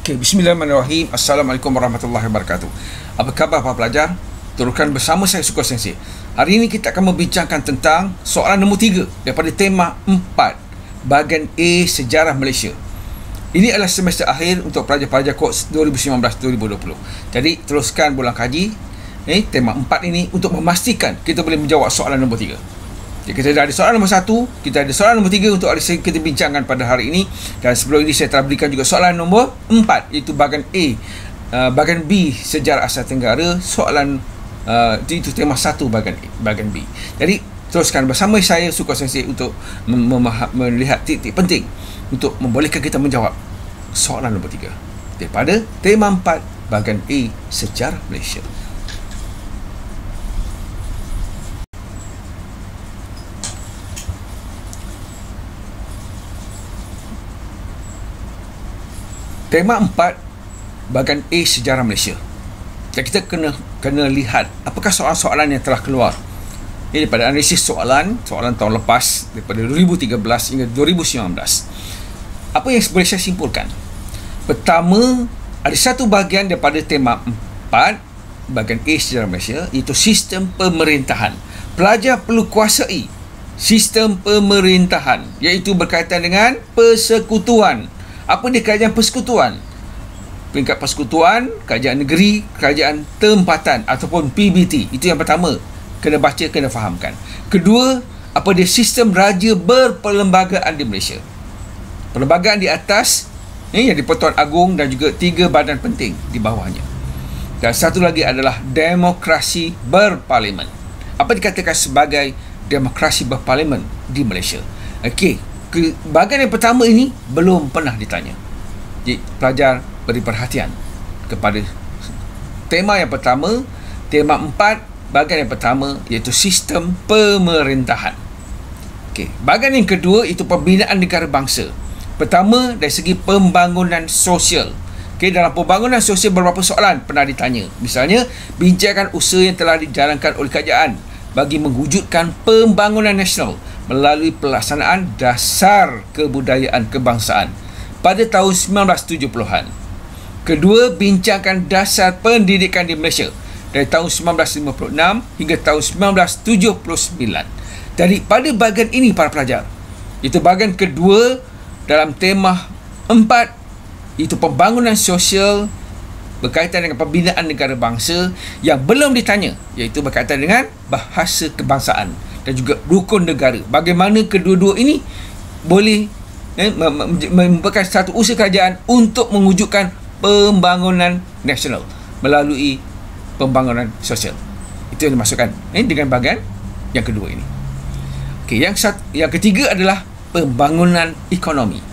Okay, bismillahirrahmanirrahim. Assalamualaikum warahmatullahi wabarakatuh. Apa khabar para pelajar? Teruskan bersama saya Suko Sensei. Hari ini kita akan membincangkan tentang soalan nombor 3 daripada tema 4 bahagian A Sejarah Malaysia. Ini adalah semester akhir untuk pelajar-pelajar kos 2019-2020. Jadi teruskan bulan kaji tema 4 ini untuk memastikan kita boleh menjawab soalan nombor 3. Jadi kita dah ada soalan nombor 1, kita ada soalan nombor 3 untuk kita bincangkan pada hari ini. Dan sebelum ini saya telah berikan juga soalan nombor 4, iaitu bahagian A, bahagian B Sejarah Asia Tenggara, soalan itu tema 1 bahagian B. Jadi teruskan bersama saya Suko Sensei untuk melihat titik penting untuk membolehkan kita menjawab soalan nombor 3 daripada tema 4 bahagian A Sejarah Malaysia. Tema 4 bahagian A Sejarah Malaysia. Dan kita kena lihat apakah soalan-soalan yang telah keluar. Ini daripada analisis soalan tahun lepas daripada 2013 hingga 2019. Apa yang boleh saya simpulkan? Pertama, ada satu bahagian daripada tema 4 bahagian A Sejarah Malaysia, iaitu sistem pemerintahan. Pelajar perlu kuasai sistem pemerintahan, iaitu berkaitan dengan persekutuan. Apa dia kerajaan persekutuan? Peringkat persekutuan, kerajaan negeri, kerajaan tempatan ataupun PBT. Itu yang pertama, kena baca, kena fahamkan. Kedua, apa dia sistem raja berperlembagaan di Malaysia. Perlembagaan di atas yang di Pertuan Agong dan juga 3 badan penting di bawahnya. Dan satu lagi adalah demokrasi berparlimen. Apa dikatakan sebagai demokrasi berparlimen di Malaysia? Okey, bahagian yang pertama ini belum pernah ditanya. Jadi pelajar beri perhatian kepada tema yang pertama, tema 4 bahagian yang pertama, iaitu sistem pemerintahan. Okey, bahagian yang kedua itu pembinaan negara bangsa. Pertama, dari segi pembangunan sosial. Okey, dalam pembangunan sosial beberapa soalan pernah ditanya. Misalnya, bincangkan usaha yang telah dijalankan oleh kerajaan bagi mewujudkan pembangunan nasional melalui pelaksanaan dasar kebudayaan kebangsaan pada tahun 1970-an. Kedua, bincangkan dasar pendidikan di Malaysia dari tahun 1956 hingga tahun 1979. Jadi pada bahagian ini para pelajar, itu bahagian kedua dalam tema 4, itu pembangunan sosial berkaitan dengan pembinaan negara bangsa, yang belum ditanya, iaitu berkaitan dengan bahasa kebangsaan dan juga rukun negara. Bagaimana kedua-dua ini boleh merupakan satu usaha kerajaan untuk mewujudkan pembangunan nasional melalui pembangunan sosial. Itu yang dimaksudkan dengan bahagian yang kedua ini. Okey, yang ketiga adalah pembangunan ekonomi.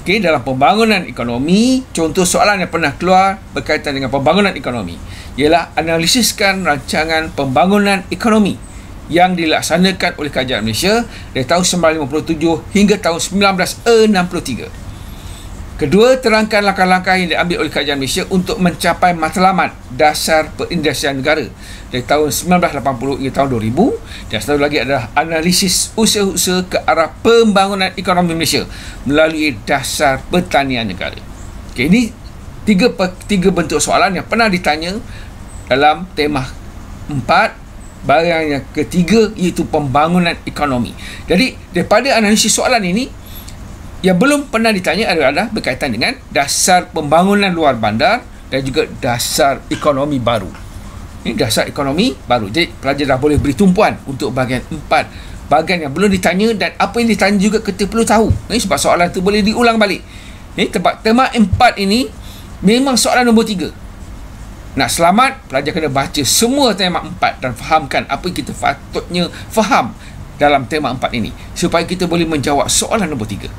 Okey, dalam pembangunan ekonomi, contoh soalan yang pernah keluar berkaitan dengan pembangunan ekonomi ialah analisiskan rancangan pembangunan ekonomi yang dilaksanakan oleh kerajaan Malaysia dari tahun 1957 hingga tahun 1963. Kedua, terangkan langkah-langkah yang diambil oleh kerajaan Malaysia untuk mencapai matlamat dasar perindustrian negara dari tahun 1980 hingga tahun 2000. Dan satu lagi adalah analisis usaha-usaha ke arah pembangunan ekonomi Malaysia melalui dasar pertanian negara. Okay, ini tiga bentuk soalan yang pernah ditanya dalam tema 4. Bahagian yang ketiga iaitu pembangunan ekonomi. Jadi daripada analisis soalan ini, yang belum pernah ditanya adalah berkaitan dengan dasar pembangunan luar bandar dan juga dasar ekonomi baru. Ini dasar ekonomi baru. Jadi pelajar dah boleh beri tumpuan untuk bahagian 4, bahagian yang belum ditanya, dan apa yang ditanya juga kita perlu tahu. Sebab soalan itu boleh diulang balik. Tema 4 ini memang soalan nombor 3. Nak selamat, pelajar kena baca semua tema 4 dan fahamkan apa yang kita patutnya faham dalam tema 4 ini supaya kita boleh menjawab soalan nombor 3.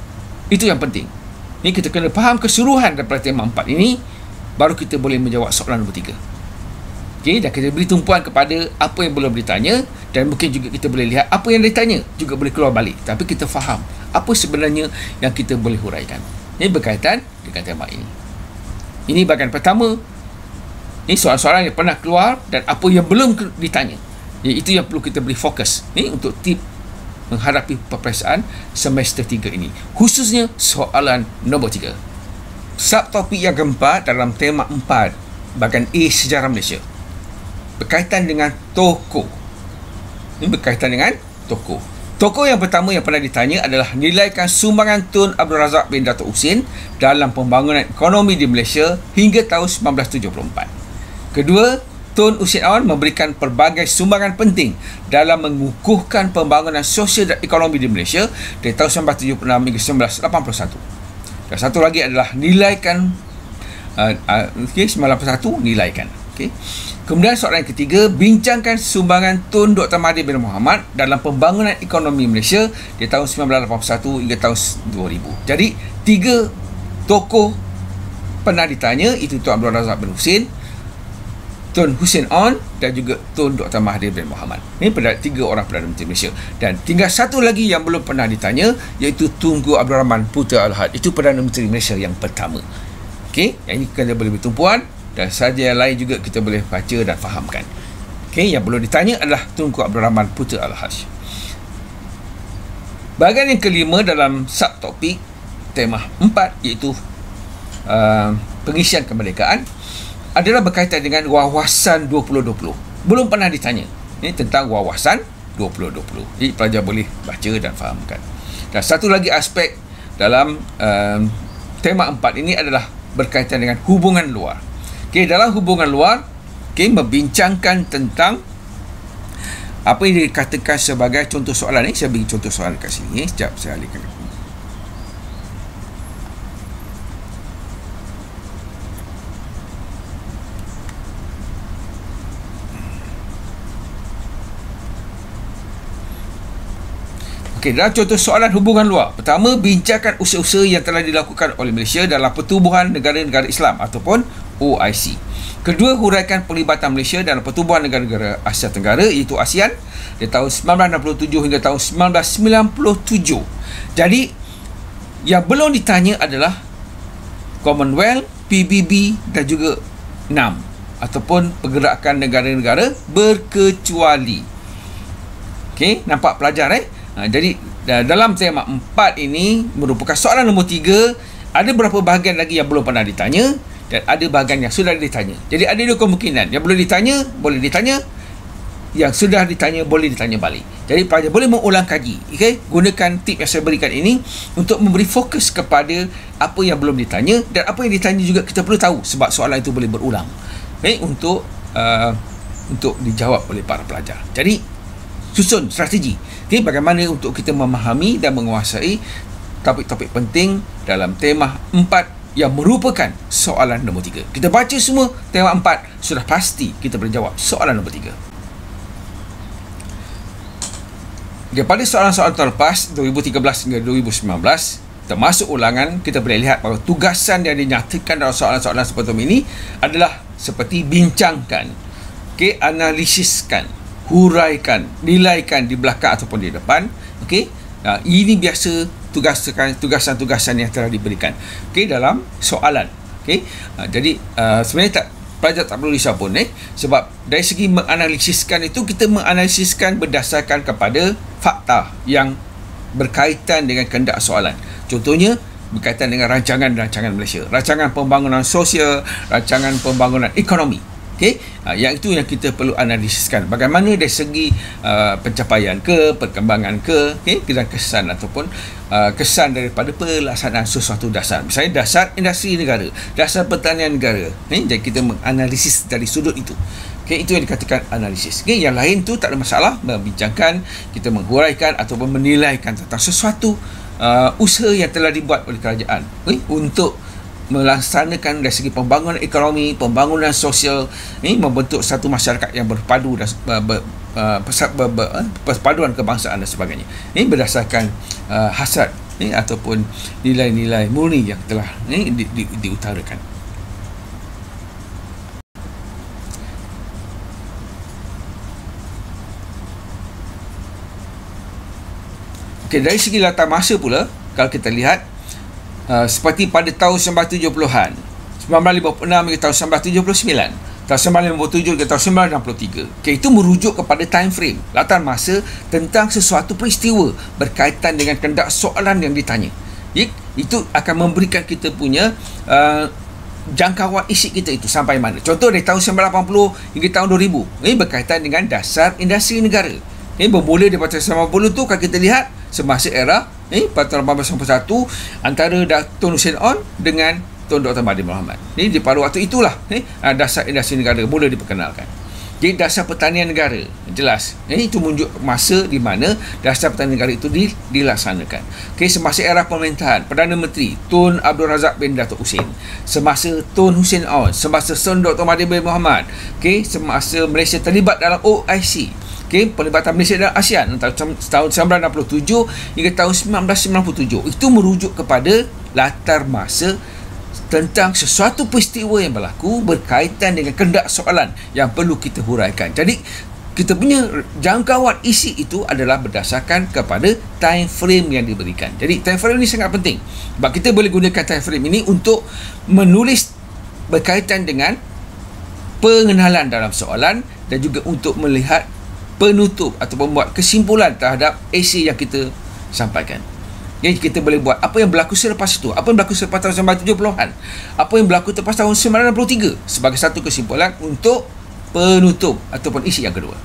Itu yang penting. Ini kita kena faham keseluruhan daripada tema 4 ini, baru kita boleh menjawab soalan nombor 3. Okey, dan kita beri tumpuan kepada apa yang belum ditanya, dan mungkin juga kita boleh lihat apa yang ditanya juga boleh keluar balik. Tapi kita faham apa sebenarnya yang kita boleh huraikan. Ini berkaitan dengan tema ini. Ini bahagian pertama. Ini soalan-soalan yang pernah keluar dan apa yang belum ditanya. Itu yang perlu kita beri fokus untuk tip menghadapi peperiksaan semester 3 ini, khususnya soalan nombor 3. Subtopik yang keempat dalam tema 4 bahagian A sejarah Malaysia berkaitan dengan tokoh. Ini berkaitan dengan tokoh. Tokoh yang pertama yang pernah ditanya adalah nilaikan sumbangan Tun Abdul Razak bin Datuk Husin dalam pembangunan ekonomi di Malaysia hingga tahun 1974. Kedua, Tun Husin Onn memberikan pelbagai sumbangan penting dalam mengukuhkan pembangunan sosial dan ekonomi di Malaysia dari tahun 1976 hingga 1981. Dan satu lagi adalah nilaikan 1981 nilaikan. Kemudian soalan yang ketiga, bincangkan sumbangan Tun Dr. Mahathir bin Mohamad dalam pembangunan ekonomi Malaysia di tahun 1981 hingga tahun 2000. Jadi 3 tokoh pernah ditanya, itu Tun Abdul Razak bin Husin, Tun Husin Onn dan juga Tun Dr. Mahathir bin Mohamad. Ini 3 orang Perdana Menteri Malaysia. Dan tinggal satu lagi yang belum pernah ditanya, iaitu Tunku Abdul Rahman Putra Al-Had. Itu Perdana Menteri Malaysia yang pertama. Yang ini kena boleh bertumpuan, dan sahaja yang lain juga kita boleh baca dan fahamkan. Yang belum ditanya adalah Tunku Abdul Rahman Putra Al-Had. Bahagian yang kelima dalam subtopik tema 4 iaitu pengisian kemerdekaan adalah berkaitan dengan wawasan 2020. Belum pernah ditanya. Ini tentang wawasan 2020. Jadi pelajar boleh baca dan fahamkan. Dan satu lagi aspek dalam tema 4 ini adalah berkaitan dengan hubungan luar. Dalam hubungan luar, membincangkan tentang apa yang dikatakan sebagai contoh soalan ni. Saya beri contoh soalan kat sini. Sekejap saya alihkan. Dalam contoh soalan hubungan luar, pertama, bincangkan usaha-usaha yang telah dilakukan oleh Malaysia dalam pertubuhan negara-negara Islam ataupun OIC. Kedua, huraikan pelibatan Malaysia dalam pertubuhan negara-negara Asia Tenggara iaitu ASEAN dari tahun 1967 hingga tahun 1997. Jadi yang belum ditanya adalah Commonwealth, PBB dan juga NAM ataupun pergerakan negara-negara berkecuali. Nampak pelajar jadi dalam tema 4 ini merupakan soalan nombor 3. Ada beberapa bahagian lagi yang belum pernah ditanya dan ada bahagian yang sudah ditanya. Jadi ada 2 kemungkinan. Yang belum ditanya, boleh ditanya. Yang sudah ditanya, boleh ditanya balik. Jadi pelajar boleh mengulang kaji. Gunakan tip yang saya berikan ini untuk memberi fokus kepada apa yang belum ditanya, dan apa yang ditanya juga kita perlu tahu sebab soalan itu boleh berulang. Untuk dijawab oleh para pelajar. Jadi susun strategi. Bagaimana untuk kita memahami dan menguasai topik-topik penting dalam tema 4 yang merupakan soalan nombor 3. Kita baca semua tema 4, sudah pasti kita boleh jawab soalan nombor 3. Daripada soalan-soalan terlepas 2013 hingga 2019 termasuk ulangan, kita boleh lihat bahawa tugasan yang dinyatakan dalam soalan-soalan seperti ini adalah seperti bincangkan, analisiskan, huraikan, nilaikan di belakang ataupun di depan. Ini biasa tugasan-tugasan yang telah diberikan dalam soalan. Jadi sebenarnya pelajar tak perlu risau pun sebab dari segi menganalisiskan itu, kita menganalisiskan berdasarkan kepada fakta yang berkaitan dengan kehendak soalan. Contohnya berkaitan dengan rancangan Malaysia, rancangan pembangunan sosial, rancangan pembangunan ekonomi. Yang itu yang kita perlu analisiskan. Bagaimana dari segi pencapaian perkembangan dan kesan ataupun kesan daripada pelaksanaan sesuatu dasar. Misalnya dasar industri negara, dasar pertanian negara. Jadi kita menganalisis dari sudut itu. Itu yang dikatakan analisis. Yang lain tu tak ada masalah, membincangkan, kita menghuraikan ataupun menilaikan tentang sesuatu usaha yang telah dibuat oleh kerajaan untuk melaksanakan dari segi pembangunan ekonomi, pembangunan sosial, membentuk satu masyarakat yang berpadu dan perpaduan kebangsaan dan sebagainya. Ini berdasarkan hasrat ataupun nilai-nilai murni yang telah diutarakan. Dari segi latar masa pula, kalau kita lihat seperti pada tahun 1970-an, 1956 hingga tahun 1979, tahun 1957 hingga tahun 1963. Itu merujuk kepada time frame, latar masa tentang sesuatu peristiwa berkaitan dengan kehendak soalan yang ditanya. Itu akan memberikan kita punya jangkauan isi kita itu sampai mana. Contoh dari tahun 1980 hingga tahun 2000, ini berkaitan dengan dasar industri negara. Ini bermula daripada tahun 1980 tu, kalau kita lihat semasa era pada tahun 1891 antara Tun Hussein On dengan Tun Dr. Mahathir Mohamad. Ini di pada waktu itulah dasar industri negara mula diperkenalkan. Jadi dasar pertanian negara jelas. Itu menunjuk masa di mana dasar pertanian negara itu dilaksanakan. Semasa era pemerintahan Perdana Menteri Tun Abdul Razak bin Datuk Husin, semasa Tun Hussein On, semasa Tun Dr. Mahathir bin Mohamad, semasa Malaysia terlibat dalam OIC, pelibatan Malaysia dalam ASEAN tahun 1967 hingga tahun 1997, itu merujuk kepada latar masa tentang sesuatu peristiwa yang berlaku berkaitan dengan kehendak soalan yang perlu kita huraikan. Jadi kita punya jangkauan isi itu adalah berdasarkan kepada time frame yang diberikan. Jadi time frame ini sangat penting, sebab kita boleh gunakan time frame ini untuk menulis berkaitan dengan pengenalan dalam soalan dan juga untuk melihat penutup atau membuat kesimpulan terhadap esei yang kita sampaikan. Jadi kita boleh buat apa yang berlaku selepas itu, apa yang berlaku selepas tahun 1970-an, apa yang berlaku lepas tahun 1963 sebagai satu kesimpulan untuk penutup ataupun isi yang kedua.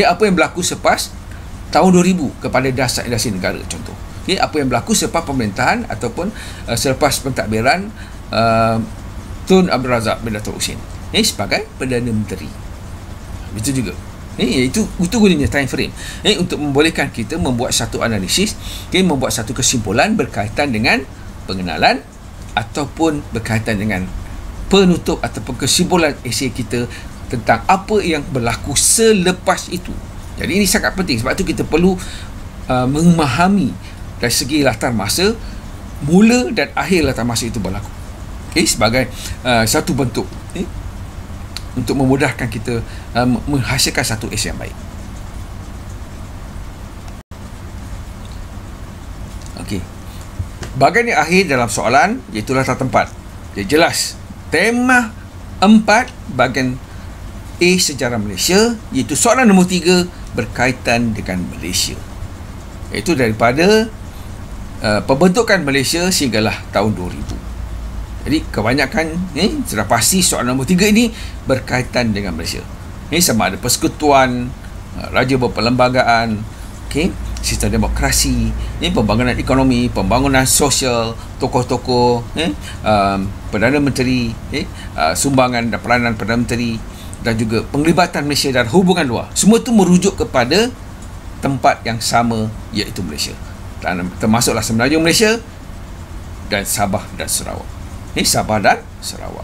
Apa yang berlaku selepas tahun 2000 kepada dasar industri negara, contoh. Apa yang berlaku selepas pemerintahan ataupun selepas pentadbiran Tun Abdul Razak bin Datuk Husin sebagai Perdana Menteri. Itu juga. Itu gunanya time frame untuk membolehkan kita membuat satu analisis, membuat satu kesimpulan berkaitan dengan pengenalan ataupun berkaitan dengan penutup ataupun kesimpulan esei kita tentang apa yang berlaku selepas itu. Jadi ini sangat penting, sebab itu kita perlu memahami dari segi latar masa mula dan akhir latar masa itu berlaku, sebagai satu bentuk untuk memudahkan kita menghasilkan satu esei yang baik. Bahagian yang akhir dalam soalan iaitu latar tempat. Jadi jelas tema 4 bahagian A sejarah Malaysia, iaitu soalan nombor 3 berkaitan dengan Malaysia, iaitu daripada pembentukan Malaysia sehinggalah tahun 2000. Jadi kebanyakan sudah pasti soalan nombor 3 ini berkaitan dengan Malaysia. Sama ada persekutuan, raja berperlembagaan, sistem demokrasi, pembangunan ekonomi, pembangunan sosial, tokoh-tokoh, Perdana Menteri, sumbangan dan peranan Perdana Menteri, dan juga penglibatan Malaysia dan hubungan luar. Semua itu merujuk kepada tempat yang sama, iaitu Malaysia. Termasuklah Semenanjung Malaysia dan Sabah dan Sarawak. Sabah dan Sarawak.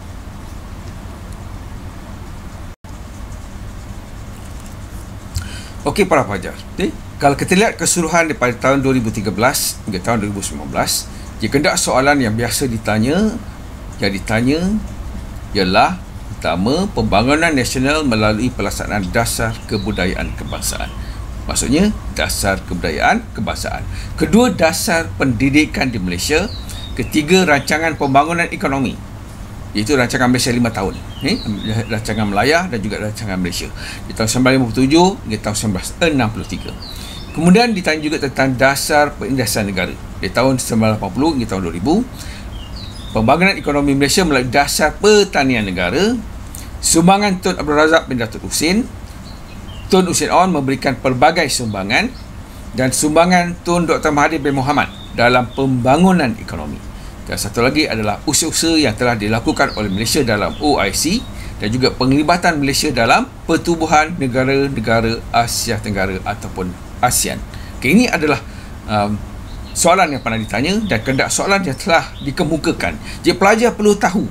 Okey para pelajar, kalau kita lihat keseluruhan daripada tahun 2013 hingga tahun 2019, kehendak soalan yang biasa ditanya ialah pertama, pembangunan nasional melalui pelaksanaan dasar kebudayaan kebangsaan. Maksudnya dasar kebudayaan kebangsaan. Kedua, dasar pendidikan di Malaysia. Ketiga, rancangan pembangunan ekonomi, iaitu rancangan Malaysia 5 tahun, rancangan Melayah dan juga rancangan Malaysia di tahun 1957 hingga tahun 1963. Kemudian ditanya juga tentang dasar perindustrian negara di tahun 1980 hingga tahun 2000, pembangunan ekonomi Malaysia melalui dasar pertanian negara, sumbangan Tun Abdul Razak bin Datuk Husin. Tun Hussein On memberikan pelbagai sumbangan, dan sumbangan Tun Dr. Mahathir bin Mohamad dalam pembangunan ekonomi. Dan satu lagi adalah usaha-usaha yang telah dilakukan oleh Malaysia dalam OIC dan juga penglibatan Malaysia dalam pertubuhan negara-negara Asia Tenggara ataupun ASEAN. Ini adalah soalan yang pernah ditanya dan kehendak soalan yang telah dikemukakan. Jadi pelajar perlu tahu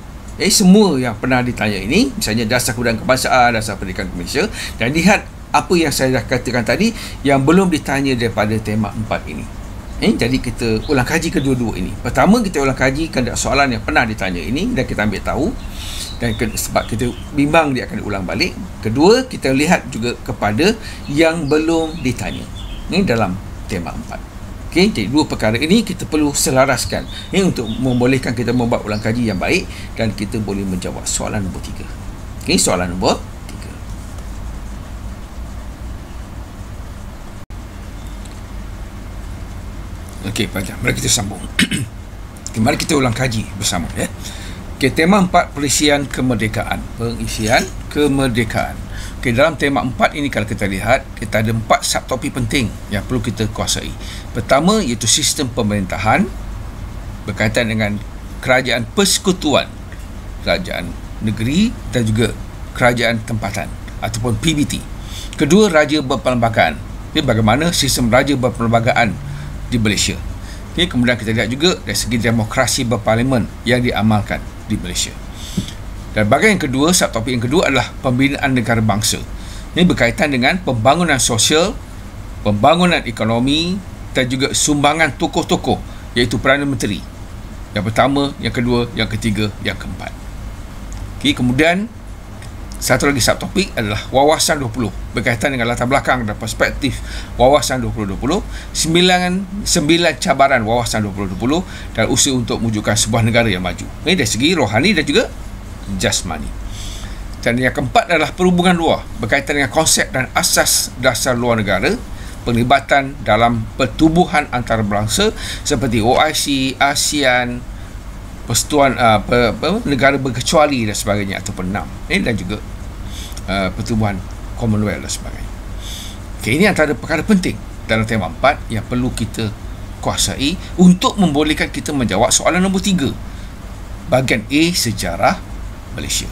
semua yang pernah ditanya ini, misalnya dasar kebudayaan kebangsaan, dasar pendidikan Malaysia, dan lihat apa yang saya dah katakan tadi yang belum ditanya daripada tema 4 ini. Jadi kita ulang kaji kedua-dua ini. Pertama, kita ulang kaji kehendak soalan yang pernah ditanya ini dan kita ambil tahu, dan sebab kita bimbang dia akan diulang balik. Kedua, kita lihat juga kepada yang belum ditanya dalam tema 4. Jadi dua perkara ini kita perlu selaraskan untuk membolehkan kita membuat ulang kaji yang baik dan kita boleh menjawab soalan nombor 3. Soalan nombor 3. Pelajar, mari kita sambung. Mari kita ulang kaji bersama ya. Tema 4, pengisian kemerdekaan. Dalam tema 4 ini kalau kita lihat, kita ada 4 subtopik penting yang perlu kita kuasai. Pertama iaitu sistem pemerintahan berkaitan dengan kerajaan persekutuan, kerajaan negeri dan juga kerajaan tempatan ataupun PBT. Kedua, raja berperlembagaan. Bagaimana sistem raja berperlembagaan di Malaysia. Kemudian kita lihat juga dari segi demokrasi berparlimen yang diamalkan di Malaysia. Dan bahagian yang kedua, subtopik yang kedua adalah pembinaan negara bangsa. Ini berkaitan dengan pembangunan sosial, pembangunan ekonomi dan juga sumbangan tokoh-tokoh iaitu Perdana Menteri. Yang pertama, yang kedua, yang ketiga, yang keempat. Kemudian satu lagi subtopik adalah wawasan 20 berkaitan dengan latar belakang dan perspektif wawasan 2020, 9 cabaran wawasan 2020 dan usaha untuk mewujudkan sebuah negara yang maju. Ini dari segi rohani dan juga jasmani. Dan yang keempat adalah perhubungan luar berkaitan dengan konsep dan asas dasar luar negara, penglibatan dalam pertubuhan antarabangsa seperti OIC, ASEAN, persekutuan negara berkecuali dan sebagainya ataupun NAM, dan juga pertubuhan Commonwealth dan sebagainya. Ini antara perkara penting dalam tema 4 yang perlu kita kuasai untuk membolehkan kita menjawab soalan nombor 3, bahagian A, sejarah Malaysia.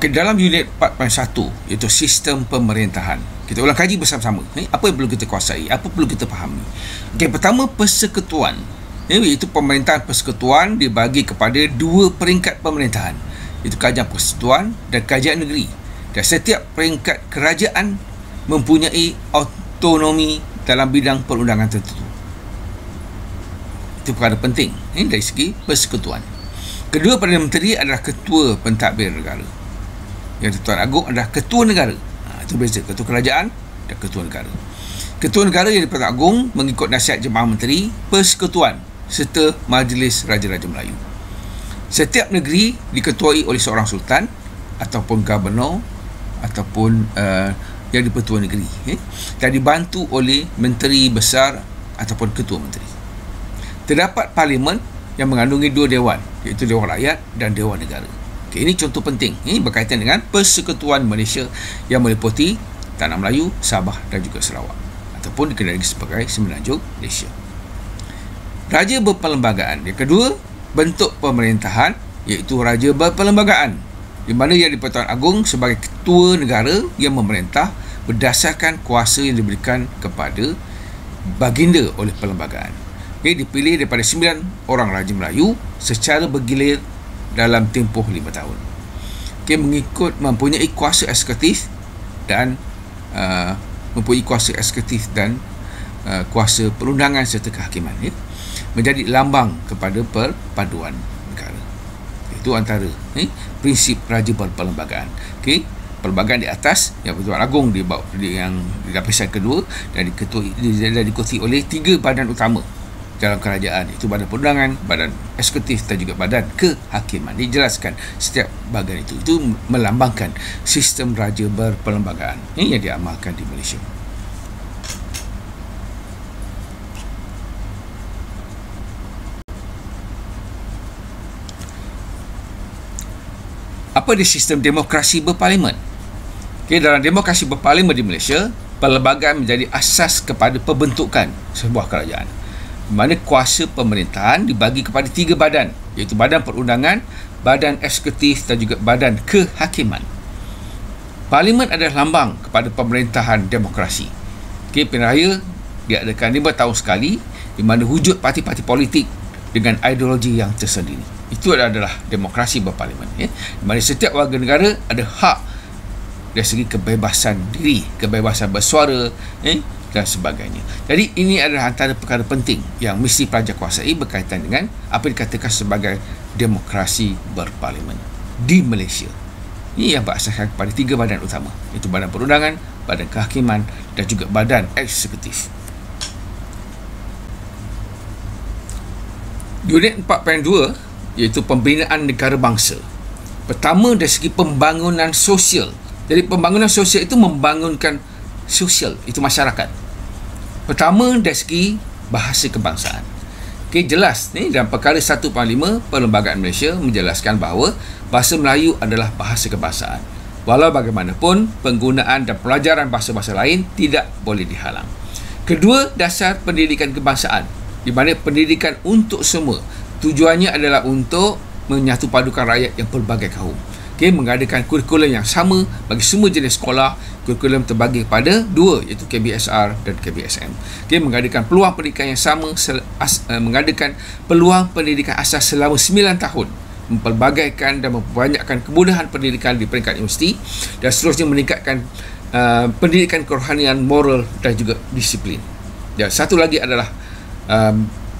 Dalam unit 4.1 iaitu sistem pemerintahan, kita ulang kaji bersama-sama. Apa yang perlu kita kuasai, apa perlu kita fahami. Pertama, persekutuan. Iaitu pemerintahan persekutuan dibagi kepada 2 peringkat pemerintahan, iaitu kerajaan persekutuan dan kerajaan negeri. Dan setiap peringkat kerajaan mempunyai autonomi dalam bidang perundangan tertentu. Itu perkara penting dari segi persekutuan. Kedua, Perdana Menteri adalah ketua pentadbir negara. Yang Tuan Agong adalah ketua negara. Itu beza, ketua kerajaan dan ketua negara. Ketua negara yang di-Pertuan Agong mengikut nasihat Jemaah Menteri Persekutuan serta Majlis Raja-Raja Melayu. Setiap negeri diketuai oleh seorang sultan ataupun gubernur ataupun yang di-Pertuan negeri, dan dibantu oleh menteri besar ataupun ketua menteri. Terdapat parlimen yang mengandungi 2 dewan, iaitu Dewan Rakyat dan Dewan Negara. Ini contoh penting. Ini berkaitan dengan persekutuan Malaysia yang meliputi Tanah Melayu, Sabah dan juga Sarawak, ataupun dikenali sebagai Semenanjung Malaysia. Raja berperlembagaan. Yang kedua, bentuk pemerintahan iaitu raja berperlembagaan, di mana yang di-Pertuan Agong sebagai ketua negara yang memerintah berdasarkan kuasa yang diberikan kepada baginda oleh perlembagaan. Dipilih daripada 9 orang Raja Melayu secara bergilir dalam tempoh 5 tahun. Mempunyai kuasa eksekutif dan kuasa perundangan serta kehakiman, menjadi lambang kepada perpaduan negara. Itu antara prinsip raja berperlembagaan. Perlembagaan di atas yang Pertuan Agong yang di lapisan kedua dan diikuti oleh 3 badan utama dalam kerajaan, itu badan perundangan, badan eksekutif dan juga badan kehakiman. Dijelaskan setiap bahagian itu melambangkan sistem raja berperlembagaan ini yang diamalkan di Malaysia. Apa dia sistem demokrasi berparlimen? Dalam demokrasi berparlimen di Malaysia, perlembagaan menjadi asas kepada pembentukan sebuah kerajaan, di mana kuasa pemerintahan dibagi kepada 3 badan, iaitu badan perundangan, badan eksekutif dan juga badan kehakiman. Parlimen adalah lambang kepada pemerintahan demokrasi. Pilihan raya diadakan 5 tahun sekali, di mana wujud parti-parti politik dengan ideologi yang tersendiri. Itu adalah demokrasi berparlimen, di mana setiap warga negara ada hak dari segi kebebasan diri, kebebasan bersuara, dan sebagainya. Jadi ini adalah antara perkara penting yang mesti pelajar kuasai berkaitan dengan apa dikatakan sebagai demokrasi berparlimen di Malaysia. Ini yang berasaskan kepada 3 badan utama, iaitu badan perundangan, badan kehakiman dan juga badan eksekutif. Unit 4.2 iaitu pembinaan negara bangsa. Pertama, dari segi pembangunan sosial. Jadi pembangunan sosial itu membangunkan sosial, itu masyarakat. Pertama, dari segi bahasa kebangsaan. Okey, jelas ni dalam perkara 1.5 Perlembagaan Malaysia menjelaskan bahawa bahasa Melayu adalah bahasa kebangsaan. Walau bagaimanapun, penggunaan dan pelajaran bahasa-bahasa lain tidak boleh dihalang. Kedua, dasar pendidikan kebangsaan, di mana pendidikan untuk semua. Tujuannya adalah untuk menyatu padukan rakyat yang pelbagai kaum. Okay, mengadakan kurikulum yang sama bagi semua jenis sekolah. Kurikulum terbagi kepada dua, iaitu KBSR dan KBSM. Okay, mengadakan peluang pendidikan yang sama, mengadakan peluang pendidikan asas selama 9 tahun, mempelbagaikan dan memperbanyakkan kemudahan pendidikan di peringkat universiti, dan seterusnya meningkatkan pendidikan kerohanian, moral dan juga disiplin. Dan satu lagi adalah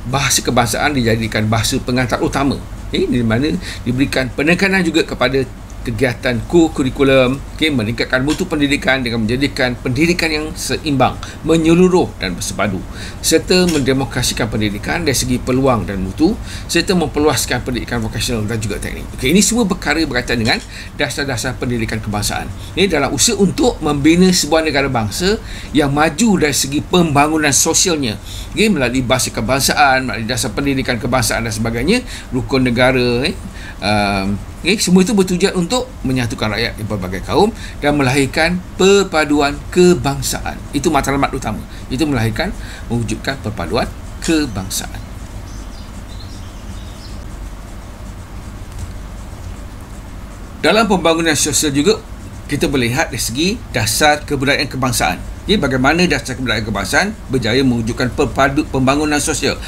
bahasa kebangsaan dijadikan bahasa pengantar utama, di mana diberikan penekanan juga kepada kegiatan kurikulum, meningkatkan mutu pendidikan dengan menjadikan pendidikan yang seimbang, menyeluruh dan bersepadu, serta mendemokrasikan pendidikan dari segi peluang dan mutu, serta memperluaskan pendidikan vokasional dan juga teknik. Ini semua perkara berkaitan dengan dasar-dasar pendidikan kebangsaan. Ini dalam usaha untuk membina sebuah negara bangsa yang maju dari segi pembangunan sosialnya, melalui bahasa kebangsaan, melalui dasar pendidikan kebangsaan dan sebagainya, rukun negara, semua itu bertujuan untuk menyatukan rakyat di berbagai kaum dan melahirkan perpaduan kebangsaan. Itu matlamat utama. Itu mewujudkan perpaduan kebangsaan. Dalam pembangunan sosial juga, kita boleh lihat dari segi dasar kebudayaan kebangsaan. Jadi bagaimana dasar kebudayaan kebangsaan berjaya mewujudkan pembangunan sosial.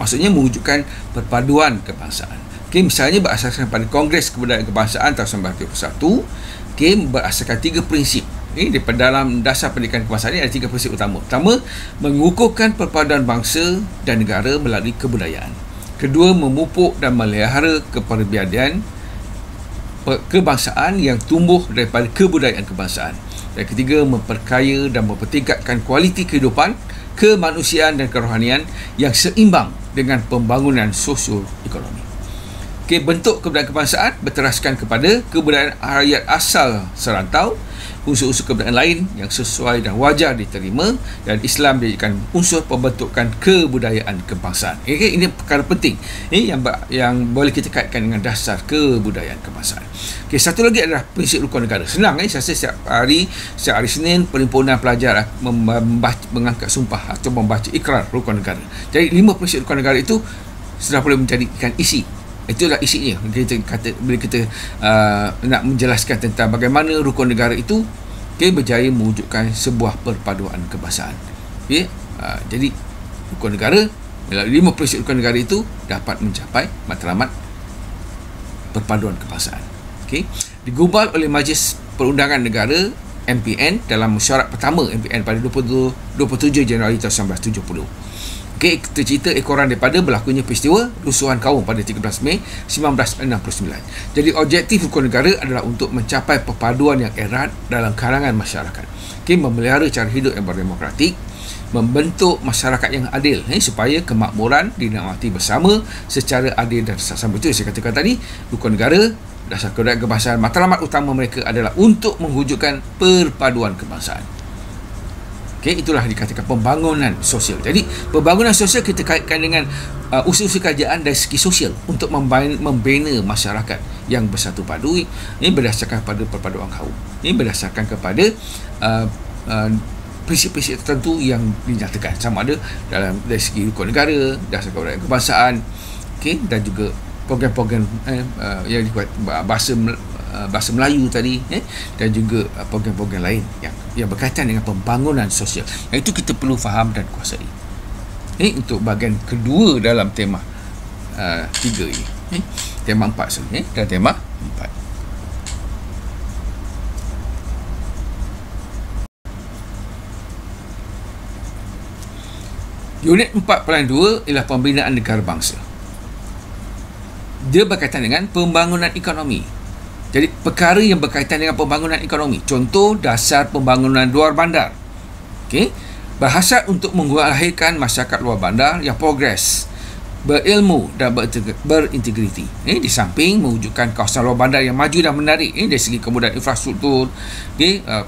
Maksudnya mewujudkan perpaduan kebangsaan. Misalnya berasaskan pada Kongres Kebudayaan Kebangsaan tahun 1931, berasaskan 3 prinsip. Daripada dalam dasar pendidikan kebangsaan ini ada 3 prinsip utama. Pertama, mengukuhkan perpaduan bangsa dan negara melalui kebudayaan. Kedua, memupuk dan melihara kepribadian kebangsaan yang tumbuh daripada kebudayaan kebangsaan. Dan ketiga, memperkaya dan mempertingkatkan kualiti kehidupan, kemanusiaan dan kerohanian yang seimbang dengan pembangunan sosio-ekonomi. Bentuk kebudayaan kebangsaan berteraskan kepada kebudayaan rakyat asal serantau, unsur-unsur kebudayaan lain yang sesuai dan wajar diterima, dan Islam dijadikan unsur pembentukan kebudayaan kebangsaan. Ini perkara penting yang boleh kita kaitkan dengan dasar kebudayaan kebangsaan. Satu lagi adalah prinsip rukun negara. Senang, saya setiap hari Senin perhimpunan pelajar mengangkat sumpah atau membaca ikrar rukun negara. Jadi 5 prinsip rukun negara itu sudah boleh menjadikan isi. Itulah isinya. Bila kita nak menjelaskan tentang bagaimana rukun negara itu berjaya mewujudkan sebuah perpaduan kebangsaan. Jadi rukun negara, melalui 5 prinsip rukun negara itu dapat mencapai matlamat perpaduan kebangsaan. Digubal oleh Majlis Perundangan Negara MPN dalam mesyuarat pertama MPN pada 27 Januari tahun 1970. Kita cerita ekoran daripada berlakunya peristiwa rusuhan kaum pada 13 Mei 1969. Jadi objektif rukun negara adalah untuk mencapai perpaduan yang erat dalam kalangan masyarakat. Memelihara cara hidup yang berdemokratik, membentuk masyarakat yang adil, supaya kemakmuran dinikmati bersama secara adil dan sama. Itu saya katakan tadi, rukun negara, dasar kebudayaan kebangsaan, matlamat utama mereka adalah untuk mewujudkan perpaduan kebangsaan. Itulah dikatakan pembangunan sosial. Jadi pembangunan sosial kita kaitkan dengan usaha-usaha kerajaan dari segi sosial untuk membina masyarakat yang bersatu padu. Ini berdasarkan pada perpaduan kaum. Ini berdasarkan kepada prinsip-prinsip tertentu yang dinyatakan, sama ada dari segi rukun negara, dasar kebudayaan kebangsaan, dan juga program-program yang dibuat bahasa Melayu tadi, dan juga program-program lain yang berkaitan dengan pembangunan sosial. Yang itu kita perlu faham dan kuasai. Untuk bahagian kedua dalam tema 3 ini, tema 4 dan tema 4. Unit 4.2 ialah pembinaan negara bangsa. Dia berkaitan dengan pembangunan ekonomi. Jadi perkara yang berkaitan dengan pembangunan ekonomi. Contoh, dasar pembangunan luar bandar. Berhasrat untuk melahirkan masyarakat luar bandar yang progres, berilmu dan berintegriti. Di samping mewujudkan kawasan luar bandar yang maju dan menarik dari segi kemudahan infrastruktur,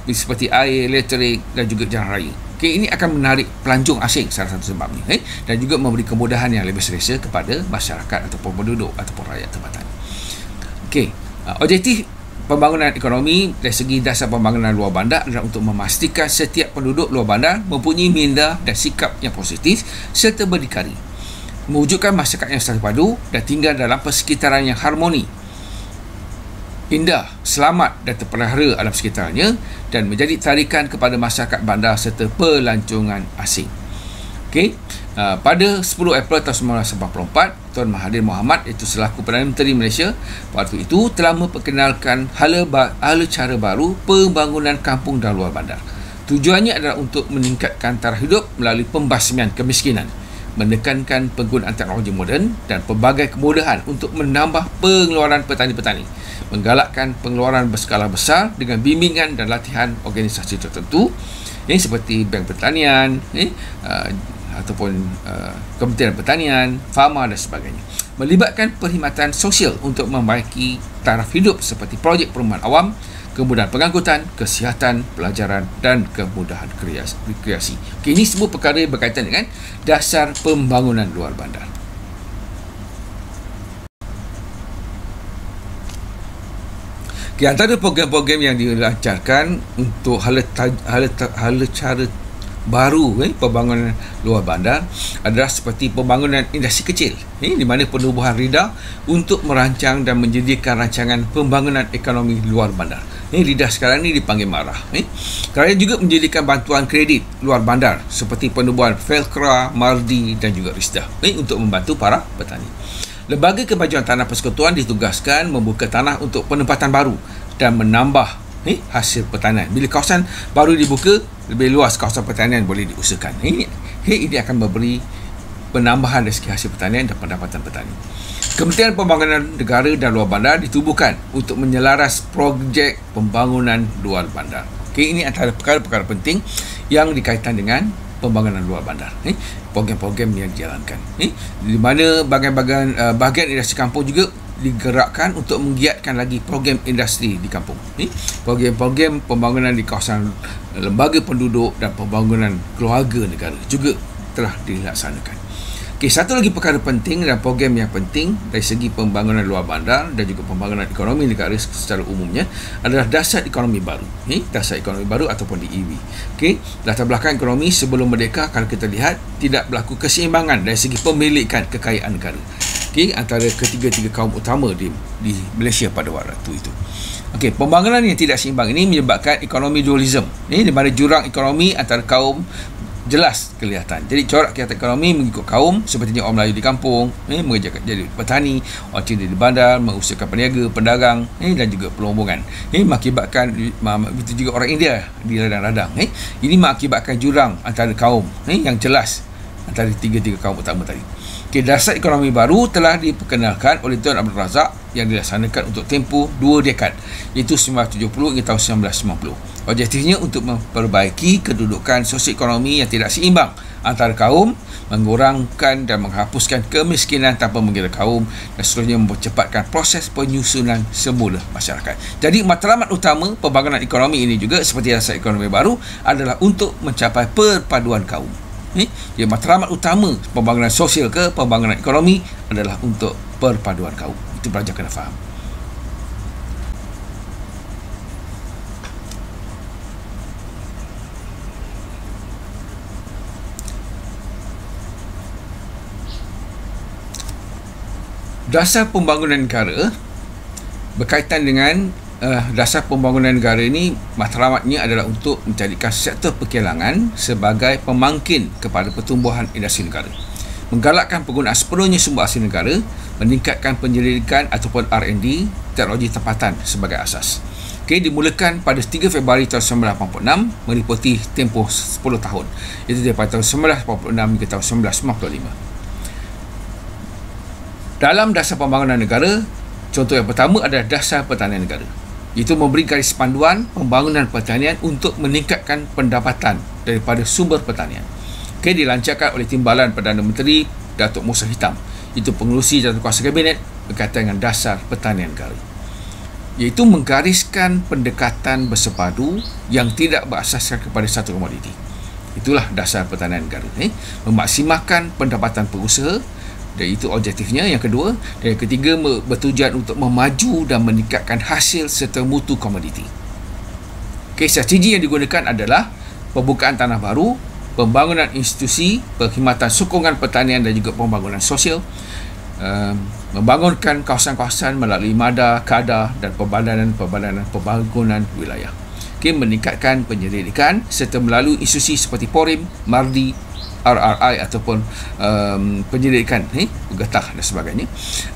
seperti air, elektrik dan juga jalan raya. Ini akan menarik pelancong asing, salah satu sebabnya, dan juga memberi kemudahan yang lebih selesa kepada masyarakat ataupun penduduk ataupun rakyat tempatan. Objektif pembangunan ekonomi dari segi dasar pembangunan luar bandar adalah untuk memastikan setiap penduduk luar bandar mempunyai minda dan sikap yang positif serta berdikari, mewujudkan masyarakat yang terpadu dan tinggal dalam persekitaran yang harmoni, indah, selamat dan terpelihara alam sekitarnya, dan menjadi tarikan kepada masyarakat bandar serta pelancongan asing. Pada 10 April tahun 1984, Tuan Mahathir Mohamad iaitu selaku Perdana Menteri Malaysia waktu itu telah memperkenalkan hala cara baru pembangunan kampung dan luar bandar. Tujuannya adalah untuk meningkatkan taraf hidup melalui pembasmian kemiskinan, menekankan penggunaan teknologi moden dan pelbagai kemudahan untuk menambah pengeluaran petani-petani, menggalakkan pengeluaran berskala besar dengan bimbingan dan latihan organisasi tertentu seperti Bank Pertanian, ataupun Kementerian Pertanian, Pharma dan sebagainya, melibatkan perkhidmatan sosial untuk membaiki taraf hidup seperti projek perumahan awam, kemudahan pengangkutan, kesihatan, pelajaran dan kemudahan rekreasi. Ini semua perkara yang berkaitan dengan dasar pembangunan luar bandar. Antara program-program yang dilancarkan untuk hala cara baru pembangunan luar bandar adalah seperti pembangunan industri kecil, di mana penubuhan RIDA untuk merancang dan menjadikan rancangan pembangunan ekonomi luar bandar. RIDA sekarang ni dipanggil MARAH. Kerajaan juga menjadikan bantuan kredit luar bandar seperti penubuhan Felkra, Mardi dan juga RISDA untuk membantu para petani. Lembaga Kemajuan Tanah Persekutuan ditugaskan membuka tanah untuk penempatan baru dan menambah hasil pertanian. Bila kawasan baru dibuka, lebih luas kawasan pertanian boleh diusahakan. Ini akan memberi penambahan dari segi hasil pertanian dan pendapatan petani. Kementerian Pembangunan Negara dan Luar Bandar ditubuhkan untuk menyelaras projek pembangunan luar bandar. Ini antara perkara-perkara penting yang dikaitkan dengan pembangunan luar bandar. Program-program yang dijalankan. Di mana bahagian industri kampung juga digerakkan untuk menggiatkan lagi program industri di kampung. Program-program pembangunan di kawasan lembaga penduduk dan pembangunan keluarga negara juga telah dilaksanakan. Satu lagi perkara penting dan program yang penting dari segi pembangunan luar bandar dan juga pembangunan ekonomi negara secara umumnya adalah dasar ekonomi baru. Dasar ekonomi baru ataupun DEB. Latar belakang ekonomi sebelum merdeka, kalau kita lihat, tidak berlaku keseimbangan dari segi pemilikan kekayaan negara antara ketiga-tiga kaum utama di Malaysia pada waktu itu. Pembangunan yang tidak seimbang ini menyebabkan ekonomi dualism, di mana jurang ekonomi antara kaum jelas kelihatan. Jadi corak kelihatan ekonomi mengikut kaum, sepertinya orang Melayu di kampung mengerjakan jadi petani, orang Cina di bandar mengusahakan peniaga, pedagang dan juga pelombongan. Mengakibatkan itu juga orang India di ladang-ladang. Ini mengakibatkan jurang antara kaum yang jelas antara tiga-tiga kaum utama tadi. Dasar ekonomi baru telah diperkenalkan oleh Tuan Abdul Razak yang dilaksanakan untuk tempoh 2 dekad, iaitu 1970 hingga tahun 1990. Objektifnya untuk memperbaiki kedudukan sosioekonomi yang tidak seimbang antara kaum, mengurangkan dan menghapuskan kemiskinan tanpa mengira kaum, dan seterusnya mempercepatkan proses penyusunan semula masyarakat. Jadi matlamat utama pembangunan ekonomi ini juga seperti dasar ekonomi baru adalah untuk mencapai perpaduan kaum. Jadi matlamat utama pembangunan sosial ke pembangunan ekonomi adalah untuk perpaduan kaum. Itu pelajar kena faham. Dasar pembangunan negara berkaitan dengan dasar pembangunan negara ini, matlamatnya adalah untuk menjadikan sektor perkilangan sebagai pemangkin kepada pertumbuhan industri negara, menggalakkan penggunaan sepenuhnya sumber asli negara, meningkatkan penyelidikan ataupun R&D teknologi tempatan sebagai asas. Dimulakan pada 3 Februari tahun 1986 meliputi tempoh 10 tahun, iaitu daripada tahun 1986 hingga tahun 1995. Dalam dasar pembangunan negara, contoh yang pertama adalah dasar pertanian negara. Itu memberi garis panduan pembangunan pertanian untuk meningkatkan pendapatan daripada sumber pertanian. Dilancarkan oleh Timbalan Perdana Menteri Datuk Musa Hitam itu pengerusi jawatankuasa kabinet berkaitan dengan dasar pertanian negara, iaitu menggariskan pendekatan bersepadu yang tidak berasaskan kepada satu komoditi. Itulah dasar pertanian negara. Memaksimalkan pendapatan pengusaha, dan itu objektifnya. Yang kedua, dan yang ketiga, bertujuan untuk memaju dan meningkatkan hasil serta mutu komoditi. Strategi yang digunakan adalah pembukaan tanah baru, pembangunan institusi, perkhidmatan sokongan pertanian dan juga pembangunan sosial, membangunkan kawasan-kawasan melalui MADA, KADA dan pembadanan pembangunan wilayah. Meningkatkan penyelidikan serta melalui institusi seperti PORIM, MARDI, RRI ataupun penyelidikan getah dan sebagainya.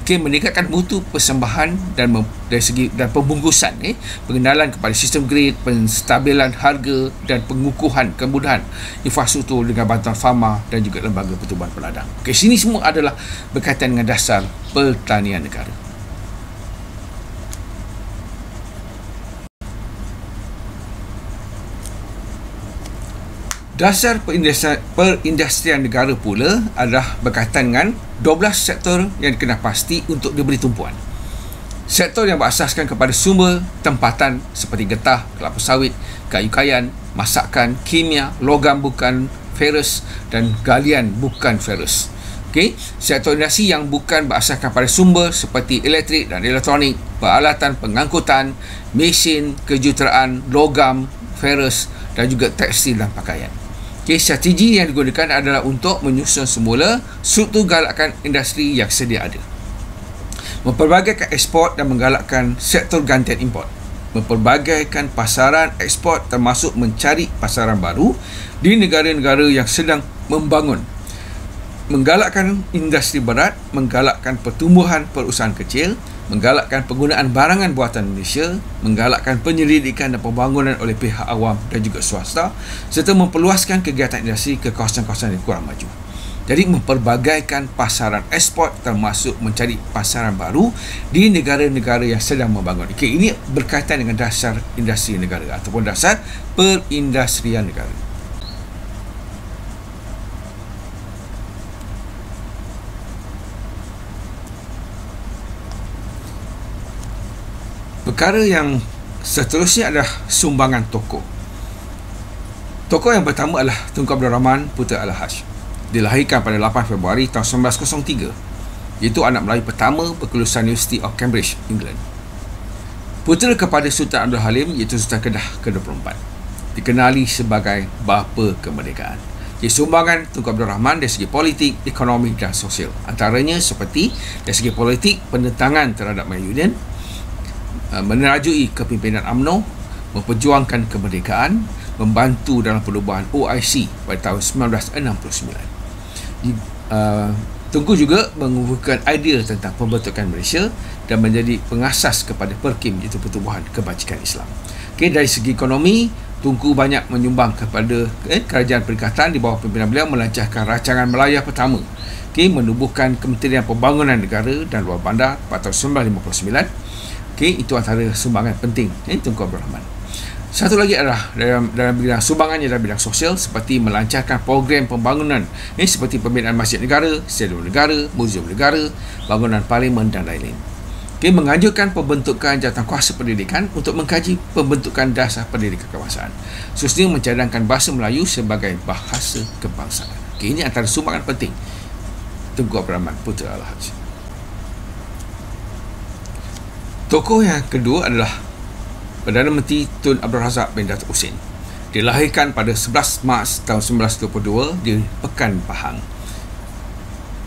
Meningkatkan mutu persembahan dan dari segi dan pembungkusan, pengenalan kepada sistem grade, penstabilan harga dan pengukuhan kemudahan infrastruktur dengan bantuan farma dan juga lembaga pertubuhan peladang. Sini semua adalah berkaitan dengan dasar pertanian negara. Dasar perindustrian negara pula adalah berkaitan dengan 12 sektor yang dikenal pasti untuk diberi tumpuan. Sektor yang berasaskan kepada sumber tempatan seperti getah, kelapa sawit, kayu kayan, masakan, kimia, logam bukan ferus dan galian bukan ferus. Sektor industri yang bukan berasaskan pada sumber seperti elektrik dan elektronik, peralatan pengangkutan, mesin, kejuruteraan, logam, ferus dan juga tekstil dan pakaian. Strategi yang digunakan adalah untuk menyusun semula struktur galakan industri yang sedia ada, memperbagaikan ekspor dan menggalakkan sektor gantian import, memperbagaikan pasaran ekspor termasuk mencari pasaran baru di negara-negara yang sedang membangun, menggalakkan industri berat, menggalakkan pertumbuhan perusahaan kecil, menggalakkan penggunaan barangan buatan Malaysia, menggalakkan penyelidikan dan pembangunan oleh pihak awam dan juga swasta, serta memperluaskan kegiatan industri ke kawasan-kawasan yang kurang maju. Jadi memperbagaikan pasaran ekspor termasuk mencari pasaran baru di negara-negara yang sedang membangun. Ini berkaitan dengan dasar industri negara ataupun dasar perindustrian negara. Perkara yang seterusnya adalah sumbangan tokoh. Tokoh yang pertama adalah Tunku Abdul Rahman Putra Al-Haj. Dilahirkan pada 8 Februari tahun 1903, iaitu anak Melayu pertama berkelulusan University of Cambridge, England. Putera kepada Sultan Abdul Halim, iaitu Sultan Kedah ke-24. Dikenali sebagai bapa kemerdekaan. Jadi sumbangan Tunku Abdul Rahman dari segi politik, ekonomi dan sosial. Antaranya seperti dari segi politik, penentangan terhadap Melayu Union, menerajui kepimpinan UMNO, memperjuangkan kemerdekaan, membantu dalam perubahan OIC pada tahun 1969. Tunku juga mengukuhkan idea tentang pembentukan Malaysia dan menjadi pengasas kepada PERKIM, iaitu Pertubuhan Kebajikan Islam. Dari segi ekonomi, Tunku banyak menyumbang kepada kerajaan perikatan di bawah pimpinan beliau, melancarkan rancangan Melaya pertama, menubuhkan Kementerian Pembangunan Negara dan Luar Bandar pada tahun 1959. Itu antara sumbangan penting Tunku Abdul Rahman. Satu lagi adalah dalam bidang sumbangannya dalam bidang sosial, seperti melancarkan program pembangunan seperti pembinaan masjid negara, stadium negara, muzium negara, bangunan parlimen dan lain-lain. Menganjurkan pembentukan jawatankuasa pendidikan untuk mengkaji pembentukan dasar pendidikan kebangsaan, khususnya mencadangkan bahasa Melayu sebagai bahasa kebangsaan. Ini antara sumbangan penting Tunku Abdul Rahman Putra Al-Haj. Tokoh yang kedua adalah Perdana Menteri Tun Abdul Razak bin Datuk Husin. Dilahirkan pada 11 Mac tahun 1922 di Pekan Pahang.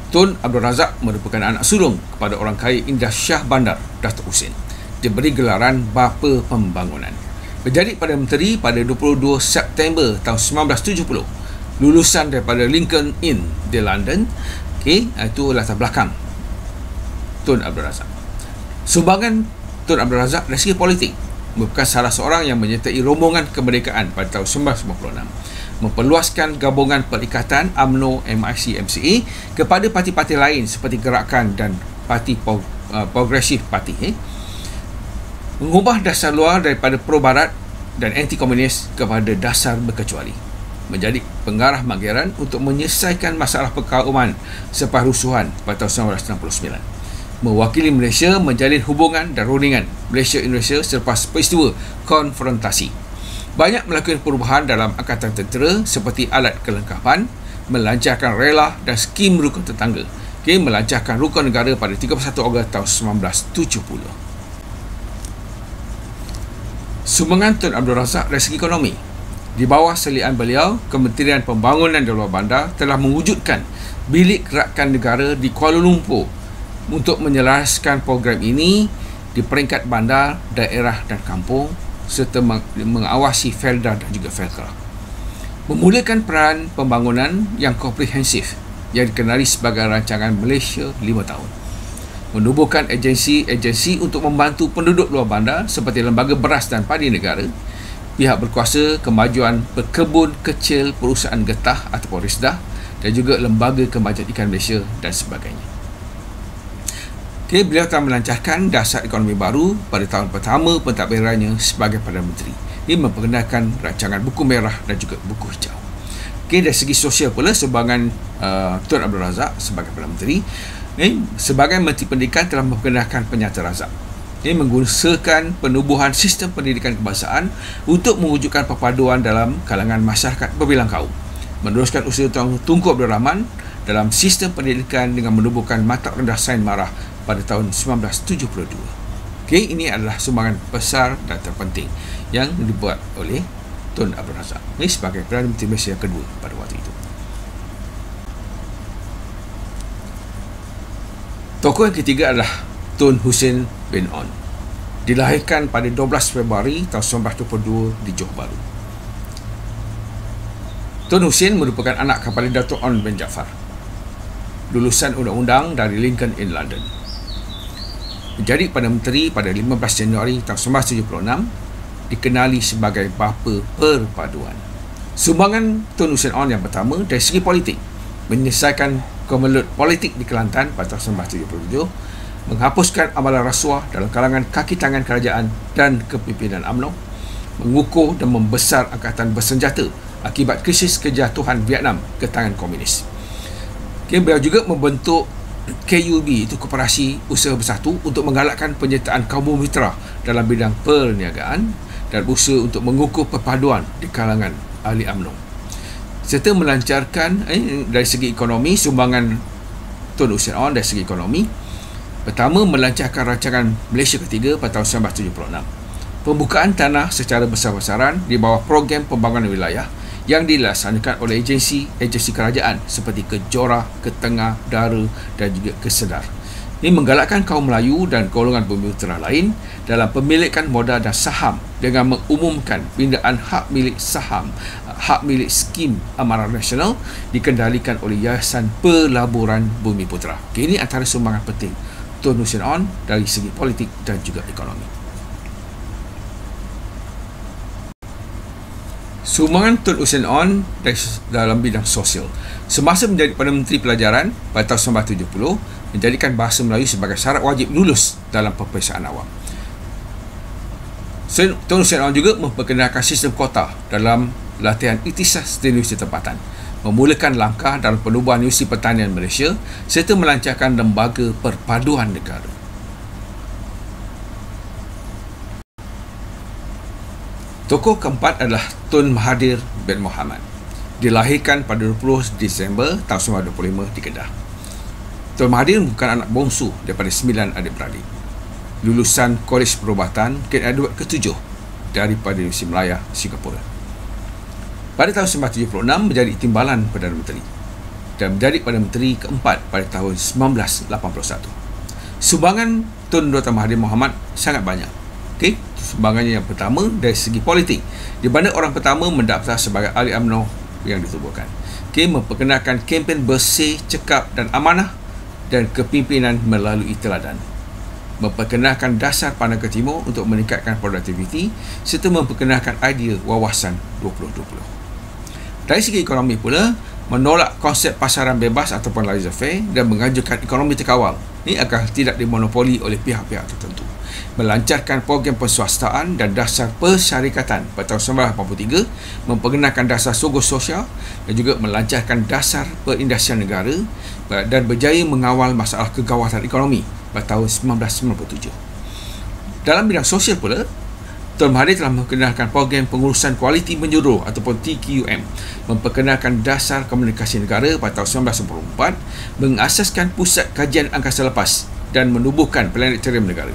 Tun Abdul Razak merupakan anak sulung kepada orang kaya Indah Shah Bandar Datuk Husin. Diberi gelaran Bapa Pembangunan. Berjadi pada menteri pada 22 September tahun 1970. Lulusan daripada Lincoln Inn di London. Itu latar belakang Tun Abdul Razak. Sumbangan Tun Abdul Razak dari segi politik, merupakan salah seorang yang menyertai rombongan kemerdekaan pada tahun 1996, memperluaskan gabungan perikatan UMNO, MIC, MCA kepada parti-parti lain seperti Gerakan dan Parti Progresif Parti, mengubah dasar luar daripada pro-barat dan anti-komunis kepada dasar berkecuali, menjadi pengarah Mageran untuk menyelesaikan masalah perkauman selepas rusuhan pada tahun 1969. Mewakili Malaysia menjalin hubungan dan rundingan Malaysia-Indonesia selepas peristiwa konfrontasi. Banyak melakukan perubahan dalam angkatan tentera seperti alat kelengkapan, melancarkan rela dan skim rukun tetangga. Melancarkan rukun negara pada 31 Ogos tahun 1970. Sumbangan Tun Abdul Razak dari segi ekonomi. Di bawah selian beliau, Kementerian Pembangunan dan Luar Bandar telah mewujudkan bilik gerakan negara di Kuala Lumpur untuk menyelaraskan program ini di peringkat bandar, daerah dan kampung serta mengawasi Felda dan juga Felkra. Memulakan peran pembangunan yang komprehensif yang dikenali sebagai Rancangan Malaysia 5 tahun. Menubuhkan agensi-agensi untuk membantu penduduk luar bandar seperti Lembaga Beras dan Padi Negara, pihak berkuasa kemajuan berkebun kecil perusahaan getah ataupun RISDA dan juga Lembaga Kemajuan Ikan Malaysia dan sebagainya. Beliau telah melancarkan dasar ekonomi baru pada tahun pertama pentadbirannya sebagai Perdana Menteri. Ia memperkenalkan rancangan buku merah dan juga buku hijau. Dari segi sosial pula, sumbangan Tun Abdul Razak sebagai Perdana Menteri, sebagai Menteri Pendidikan telah memperkenalkan Penyata Razak. Ini menggunakan penubuhan sistem pendidikan kebangsaan untuk mewujudkan perpaduan dalam kalangan masyarakat berbilang kaum. Meneruskan usaha Tunku Abdul Rahman dalam sistem pendidikan dengan menubuhkan mata rendah sains marah pada tahun 1972. Ini adalah sumbangan besar dan terpenting yang dibuat oleh Tun Abdul Razak. Ini sebagai Perdana Menteri Malaysia yang kedua pada waktu itu. Tokoh yang ketiga adalah Tun Hussein bin On. Dilahirkan pada 12 Februari tahun 1922 di Johor Bahru. Tun Hussein merupakan anak kepada Datuk On bin Jaafar, lulusan undang-undang dari Lincoln Inn London. Menjadi Perdana Menteri pada 15 Januari tahun 1976, dikenali sebagai bapa perpaduan. Sumbangan Tun Hussein On yang pertama dari segi politik, menyelesaikan kemelut politik di Kelantan pada tahun 1977, menghapuskan amalan rasuah dalam kalangan kaki tangan kerajaan dan kepimpinan UMNO, mengukuh dan membesar angkatan bersenjata akibat krisis kejatuhan Vietnam ke tangan komunis. Beliau juga membentuk KUB, itu Koperasi Usaha Bersatu, untuk menggalakkan penyertaan kaum mitra dalam bidang perniagaan dan usaha untuk mengukuh perpaduan di kalangan ahli UMNO. Serta melancarkan dari segi ekonomi, sumbangan Tun Hussein On dari segi ekonomi. Pertama, melancarkan rancangan Malaysia ketiga pada tahun 1976. Pembukaan tanah secara besar-besaran di bawah program pembangunan wilayah yang dilaksanakan oleh agensi kerajaan seperti Kejora, Ketengah, Dara dan juga Kesedar. Ini menggalakkan kaum Melayu dan golongan bumi utara lain dalam pemilikan modal dan saham dengan mengumumkan pindaan hak milik saham, hak milik skim Amanah Nasional dikendalikan oleh Yayasan Pelaburan Bumi Putera. Ini antara sumbangan penting Tun Hussein On dari segi politik dan juga ekonomi. Sumbangan Tun Hussein On dalam bidang sosial. Semasa menjadi Perdana Menteri Pelajaran pada tahun 1970, menjadikan bahasa Melayu sebagai syarat wajib lulus dalam peperiksaan awam. Tun Hussein On juga memperkenalkan sistem kota dalam latihan ikhtisas di universiti tempatan, memulakan langkah dalam penubuhan Universiti Pertanian Malaysia serta melancarkan Lembaga Perpaduan Negara. Tokoh keempat adalah Tun Mahathir bin Mohamad. Dilahirkan pada 20 Disember tahun 1925 di Kedah. Tun Mahathir bukan anak bongsu daripada 9 adik-beradik. Lulusan Kolej Perubatan King Edward ke-7 daripada Universiti Malaya, Singapura. Pada tahun 1976 menjadi Timbalan Perdana Menteri dan menjadi Perdana Menteri keempat pada tahun 1981. Sumbangan Tun Dr. Mahathir Mohamad sangat banyak. Sumbangannya yang pertama dari segi politik, di mana orang pertama mendaftar sebagai ahli UMNO yang ditubuhkan. Memperkenalkan kempen bersih, cekap dan amanah dan kepimpinan melalui teladan. Memperkenalkan dasar pandangan timur untuk meningkatkan produktiviti serta memperkenalkan idea wawasan 2020. Dari segi ekonomi pula, menolak konsep pasaran bebas ataupun laissez-faire dan mengajukan ekonomi terkawal. Ini agar tidak dimonopoli oleh pihak-pihak tertentu. melancarkan program perswastaan dan dasar persyarikatan pada tahun 1983, memperkenalkan dasar sogos sosial dan juga melancarkan dasar perindustrian negara dan berjaya mengawal masalah kegawatan ekonomi pada tahun 1997. Dalam bidang sosial pula, Tun Mahathir telah memperkenalkan program pengurusan kualiti menyeluruh ataupun TQM, memperkenalkan dasar komunikasi negara pada tahun 1994, mengasaskan pusat kajian angkasa lepas dan menubuhkan planetarium negara,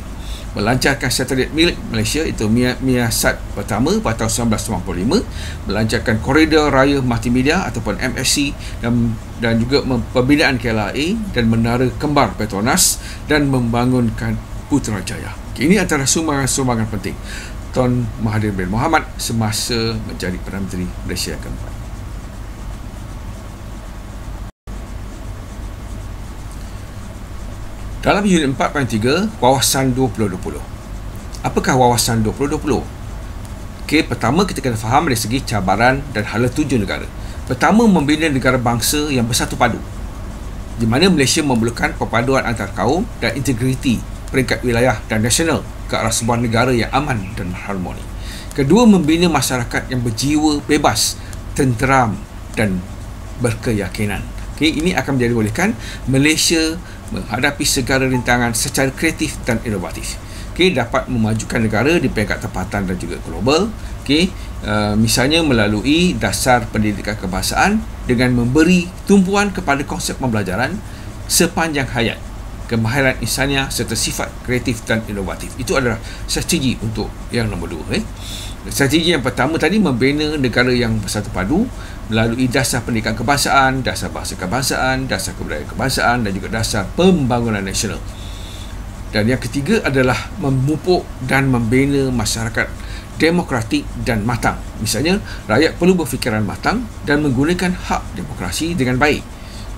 melancarkan satelit milik Malaysia itu MIASat pertama pada tahun 1995, melancarkan koridor raya multimedia ataupun MSC dan juga pembinaan KLIA dan menara kembar Petronas dan membangunkan Putrajaya. Ini antara sumbangan penting Tun Mahathir bin Mohamad semasa menjadi Perdana Menteri Malaysia keempat. Dalam unit 4.3, Wawasan 2020. Apakah Wawasan 2020? Okey, pertama kita kena faham dari segi cabaran dan hala tuju negara. Pertama, membina negara bangsa yang bersatu padu, di mana Malaysia memerlukan perpaduan antar kaum dan integriti peringkat wilayah dan nasional ke arah sebuah negara yang aman dan harmoni. Kedua, membina masyarakat yang berjiwa bebas, tenteram dan berkeyakinan. Okay, ini akan menjadi bolehkan Malaysia menghadapi segala rintangan secara kreatif dan inovatif. Okay, dapat memajukan negara di peringkat tempatan dan juga global. Okay, misalnya melalui dasar pendidikan kebangsaan dengan memberi tumpuan kepada konsep pembelajaran sepanjang hayat, kemahiran insania serta sifat kreatif dan inovatif. Itu adalah strategi untuk yang nombor 2. Strategi yang pertama tadi, membina negara yang bersatu padu melalui dasar pendidikan kebangsaan, dasar bahasa kebangsaan, dasar kebudayaan kebangsaan dan juga dasar pembangunan nasional. Dan yang ketiga adalah memupuk dan membina masyarakat demokratik dan matang. Misalnya, rakyat perlu berfikiran matang dan menggunakan hak demokrasi dengan baik,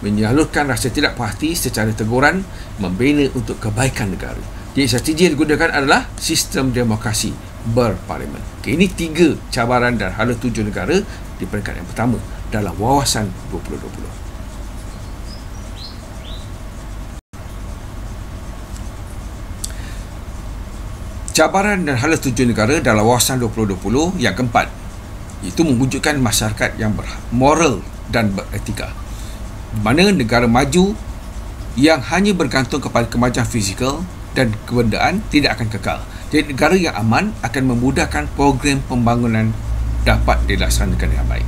menyalurkan rasa tidak puas hati secara teguran, membina untuk kebaikan negara. Jadi strategi yang digunakan adalah sistem demokrasi berparlimen. Okay, ini 3 cabaran dan hala tuju negara di peringkat yang pertama dalam Wawasan 2020. Cabaran dan hala tuju negara dalam Wawasan 2020 yang keempat, iaitu mewujudkan masyarakat yang bermoral dan beretika, di mana negara maju yang hanya bergantung kepada kemajuan fizikal dan kebendaan tidak akan kekal. Jadi negara yang aman akan memudahkan program pembangunan dapat dilaksanakan dengan baik.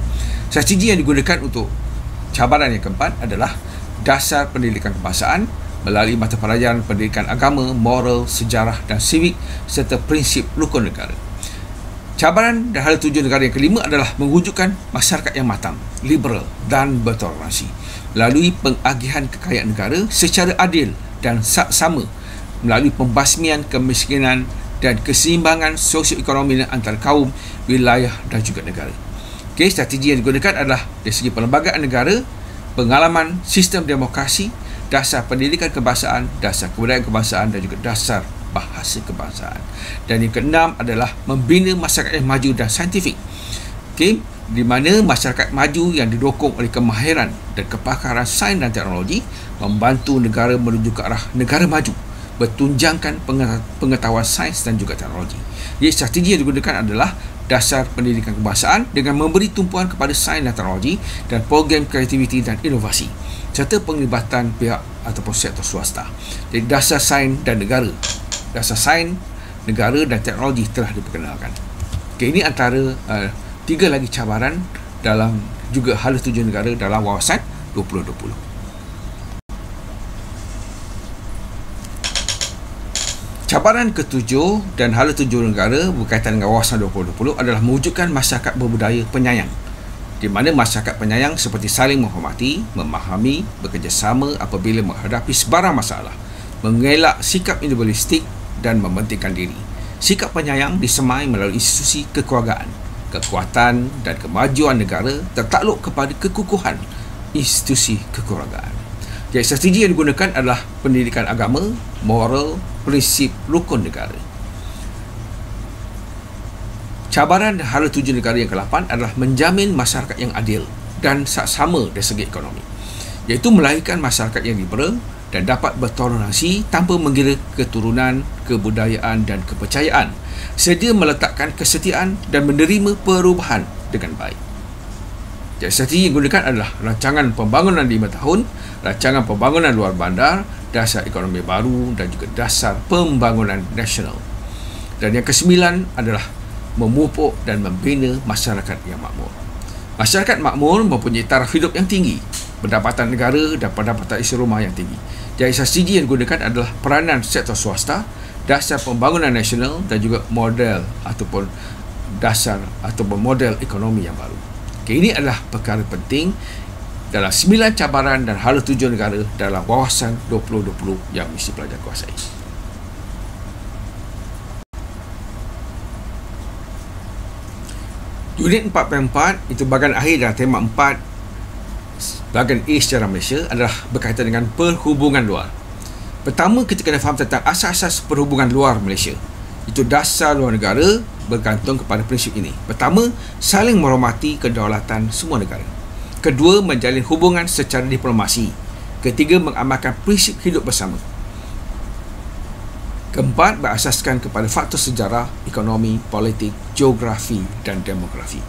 Strategi yang digunakan untuk cabaran yang keempat adalah dasar pendidikan kebangsaan melalui mata pelajaran pendidikan agama, moral, sejarah dan civic serta prinsip rukun negara. Cabaran dan hala tuju negara yang kelima adalah mewujudkan masyarakat yang matang, liberal dan bertoleransi melalui pengagihan kekayaan negara secara adil dan saksama melalui pembasmian kemiskinan dan keseimbangan sosioekonomi antara kaum, wilayah dan juga negara. Okay, strategi yang digunakan adalah dari segi perlembagaan negara, pengalaman sistem demokrasi, dasar pendidikan kebangsaan, dasar kebudayaan kebangsaan dan juga dasar bahasa kebangsaan. Dan yang keenam adalah membina masyarakat yang maju dan saintifik. Okay, di mana masyarakat maju yang didukung oleh kemahiran dan kepakaran sains dan teknologi membantu negara menuju ke arah negara maju, bertunjangkan pengetahuan sains dan juga teknologi. Jadi strategi yang digunakan adalah dasar pendidikan kebangsaan dengan memberi tumpuan kepada sains dan teknologi dan program kreativiti dan inovasi serta penglibatan pihak ataupun sektor swasta. Jadi dasar sains dan negara, dasar sains, negara dan teknologi telah diperkenalkan. Okay, ini antara 3 lagi cabaran dalam juga hala tuju negara dalam Wawasan 2020. Cabaran ketujuh dan hala tuju negara berkaitan dengan Wawasan 2020 adalah mewujudkan masyarakat berbudaya penyayang, di mana masyarakat penyayang seperti saling menghormati, memahami, bekerjasama apabila menghadapi sebarang masalah, mengelak sikap individualistik dan mementingkan diri. Sikap penyayang disemai melalui institusi kekeluargaan. Kekuatan dan kemajuan negara tertakluk kepada kekukuhan institusi kekeluargaan. Jadi strategi yang digunakan adalah pendidikan agama, moral, prinsip rukun negara. Cabaran dan hala tuju negara yang ke-8 adalah menjamin masyarakat yang adil dan saksama dari segi ekonomi, iaitu melahirkan masyarakat yang liberal dan dapat bertoleransi tanpa mengira keturunan, kebudayaan dan kepercayaan. Sedia meletakkan kesetiaan dan menerima perubahan dengan baik. Jadi strategi yang digunakan adalah rancangan pembangunan 5 tahun, rancangan pembangunan luar bandar, dasar ekonomi baru dan juga dasar pembangunan nasional. Dan yang kesembilan adalah memupuk dan membina masyarakat yang makmur. Masyarakat makmur mempunyai taraf hidup yang tinggi, pendapatan negara dan pendapatan isi rumah yang tinggi. Jadi strategi yang digunakan adalah peranan sektor swasta, dasar pembangunan nasional dan juga model ataupun dasar ataupun model ekonomi yang baru. Ini adalah perkara penting dalam 9 cabaran dan hala tujuan negara dalam wawasan 2020 yang mesti pelajar kuasai. Unit 4.4 itu bahagian akhir dalam tema 4 bahagian A sejarah Malaysia adalah berkaitan dengan perhubungan luar. Pertama, kita kena faham tentang asas-asas perhubungan luar Malaysia. Itu dasar luar negara bergantung kepada prinsip ini. Pertama, saling menghormati kedaulatan semua negara. Kedua, menjalin hubungan secara diplomasi. Ketiga, mengamalkan prinsip hidup bersama. Keempat, berasaskan kepada faktor sejarah, ekonomi, politik, geografi dan demografi.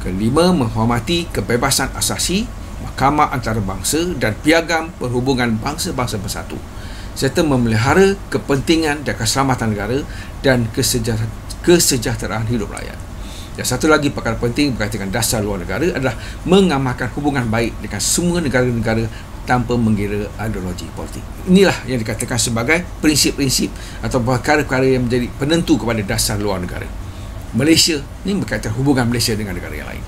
Kelima, menghormati kebebasan asasi, mahkamah antarabangsa dan piagam perhubungan bangsa-bangsa bersatu, serta memelihara kepentingan dan keselamatan negara dan kesejahteraan hidup rakyat. Dan satu lagi perkara penting berkaitan dengan dasar luar negara adalah mengamalkan hubungan baik dengan semua negara-negara tanpa mengira ideologi politik. Inilah yang dikatakan sebagai prinsip-prinsip atau perkara-perkara yang menjadi penentu kepada dasar luar negara. Malaysia ini berkaitan hubungan Malaysia dengan negara yang lain.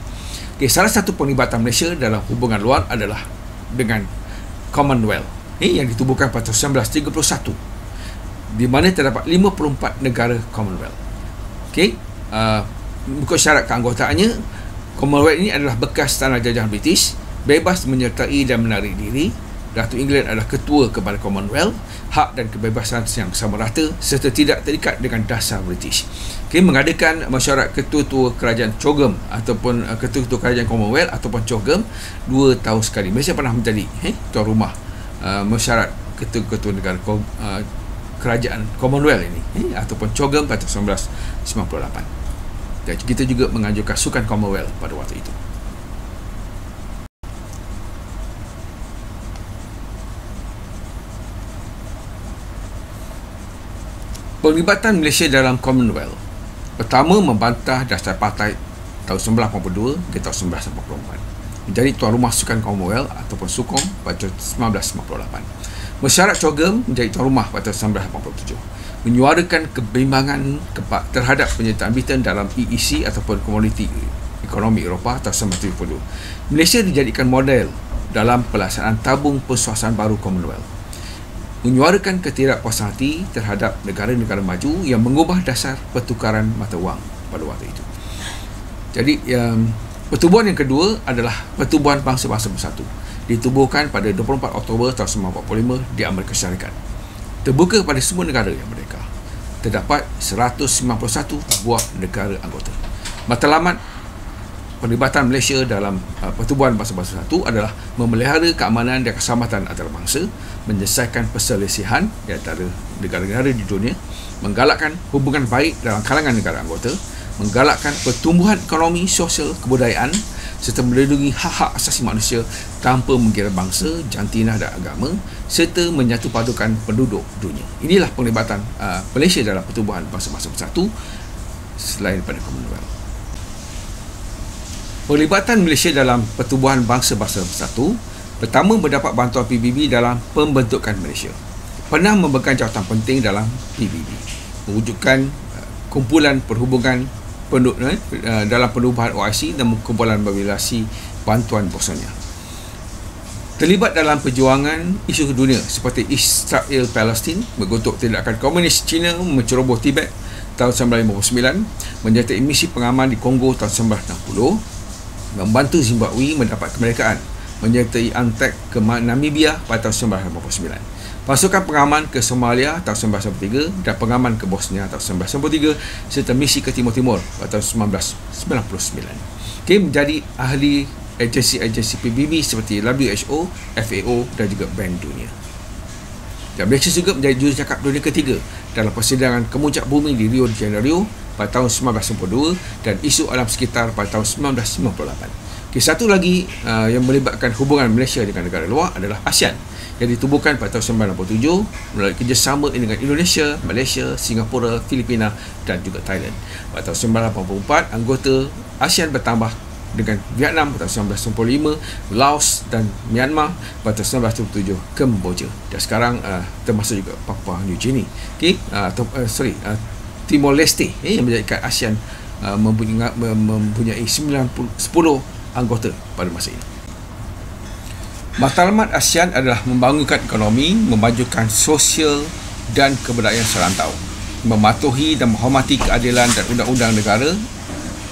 Okay, salah satu penglibatan Malaysia dalam hubungan luar adalah dengan Commonwealth yang ditubuhkan pada 1931, di mana terdapat 54 negara Commonwealth. Okey, mengikut syarat keanggotaannya, Commonwealth ini adalah bekas tanah jajahan British, bebas menyertai dan menarik diri. Ratu England adalah ketua kepada Commonwealth, hak dan kebebasan yang sama rata serta tidak terikat dengan dasar British. Okay, mengadakan mesyuarat ketua-ketua kerajaan COGEM ataupun ketua-ketua kerajaan Commonwealth ataupun COGEM 2 tahun sekali. Malaysia pernah menjadi tuan rumah mesyuarat ketua-ketua negara kerajaan Commonwealth ini ataupun COGEM pada 1998. Dan kita juga menganjurkan sukan Commonwealth pada waktu itu. Penglibatan Malaysia dalam Commonwealth. Pertama, membantah dasar apartheid tahun 1982 ke tahun 1984. Menjadi tuan rumah sukan Commonwealth ataupun SUKOM pada 1958. Mesyuarat COGEM menjadi tuan rumah pada 1987. Menyuarakan kebimbangan terhadap penyertaan Britain dalam EEC ataupun Komuniti Ekonomi Eropah tahun 1972. Malaysia dijadikan model dalam pelaksanaan tabung persuasaan baru Commonwealth. Menyuarakan ketidakpuasan hati terhadap negara-negara maju yang mengubah dasar pertukaran mata wang pada waktu itu. Jadi, pertubuhan yang kedua adalah Pertubuhan Bangsa-Bangsa Bersatu. Ditubuhkan pada 24 Oktober tahun 1945 di Amerika Syarikat. Terbuka kepada semua negara yang merdeka. Terdapat 191 buah negara anggota. Matlamat perlibatan Malaysia dalam Pertubuhan Bangsa-Bangsa Bersatu adalah memelihara keamanan dan keselamatan antarabangsa, menyelesaikan perselisihan di antara negara-negara di dunia, menggalakkan hubungan baik dalam kalangan negara anggota, menggalakkan pertumbuhan ekonomi, sosial, kebudayaan serta melindungi hak-hak asasi manusia tanpa mengira bangsa, jantinah dan agama serta menyatupadukan penduduk dunia. Inilah penglibatan Malaysia dalam Pertubuhan Bangsa-Bangsa Bersatu selain daripada Commonwealth. Penglibatan Malaysia dalam Pertubuhan Bangsa-Bangsa Bersatu. Pertama, mendapat bantuan PBB dalam pembentukan Malaysia. Pernah memegang jawatan penting dalam PBB, mewujudkan kumpulan perhubungan dalam perubahan OIC dan kumpulan mobilisasi bantuan Bosnia. Terlibat dalam perjuangan isu dunia seperti Israel Palestin, mengutuk tindakan komunis China menceroboh Tibet tahun 1959, menyertai misi pengaman di Kongo tahun 1960, membantu Zimbabwe mendapat kemerdekaan, menyertai Antek ke Namibia pada tahun 1989, pasukan pengaman ke Somalia tahun 1993 dan pengaman ke Bosnia tahun 1993 serta misi ke Timur Timur pada tahun 1999. Okay, menjadi ahli agensi-agensi PBB seperti WHO, FAO dan juga Bank Dunia. Dan Malaysia juga menjadi jurucakap dunia ketiga dalam persidangan kemuncak bumi di Rio de Janeiro pada tahun 1992 dan isu alam sekitar pada tahun 1998. Satu lagi yang melibatkan hubungan Malaysia dengan negara luar adalah ASEAN yang ditubuhkan pada tahun 1997 melalui kerjasama dengan Indonesia, Malaysia, Singapura, Filipina dan juga Thailand. Pada tahun 1984, anggota ASEAN bertambah dengan Vietnam pada tahun 1995, Laos dan Myanmar pada tahun 1997, Kemboja dan sekarang termasuk juga Papua New Guinea. Timor Leste yang menjadikan ASEAN mempunyai 10 anggota pada masa ini. Matlamat ASEAN adalah membangunkan ekonomi, memajukan sosial dan kebudayaan serantau, mematuhi dan menghormati keadilan dan undang-undang negara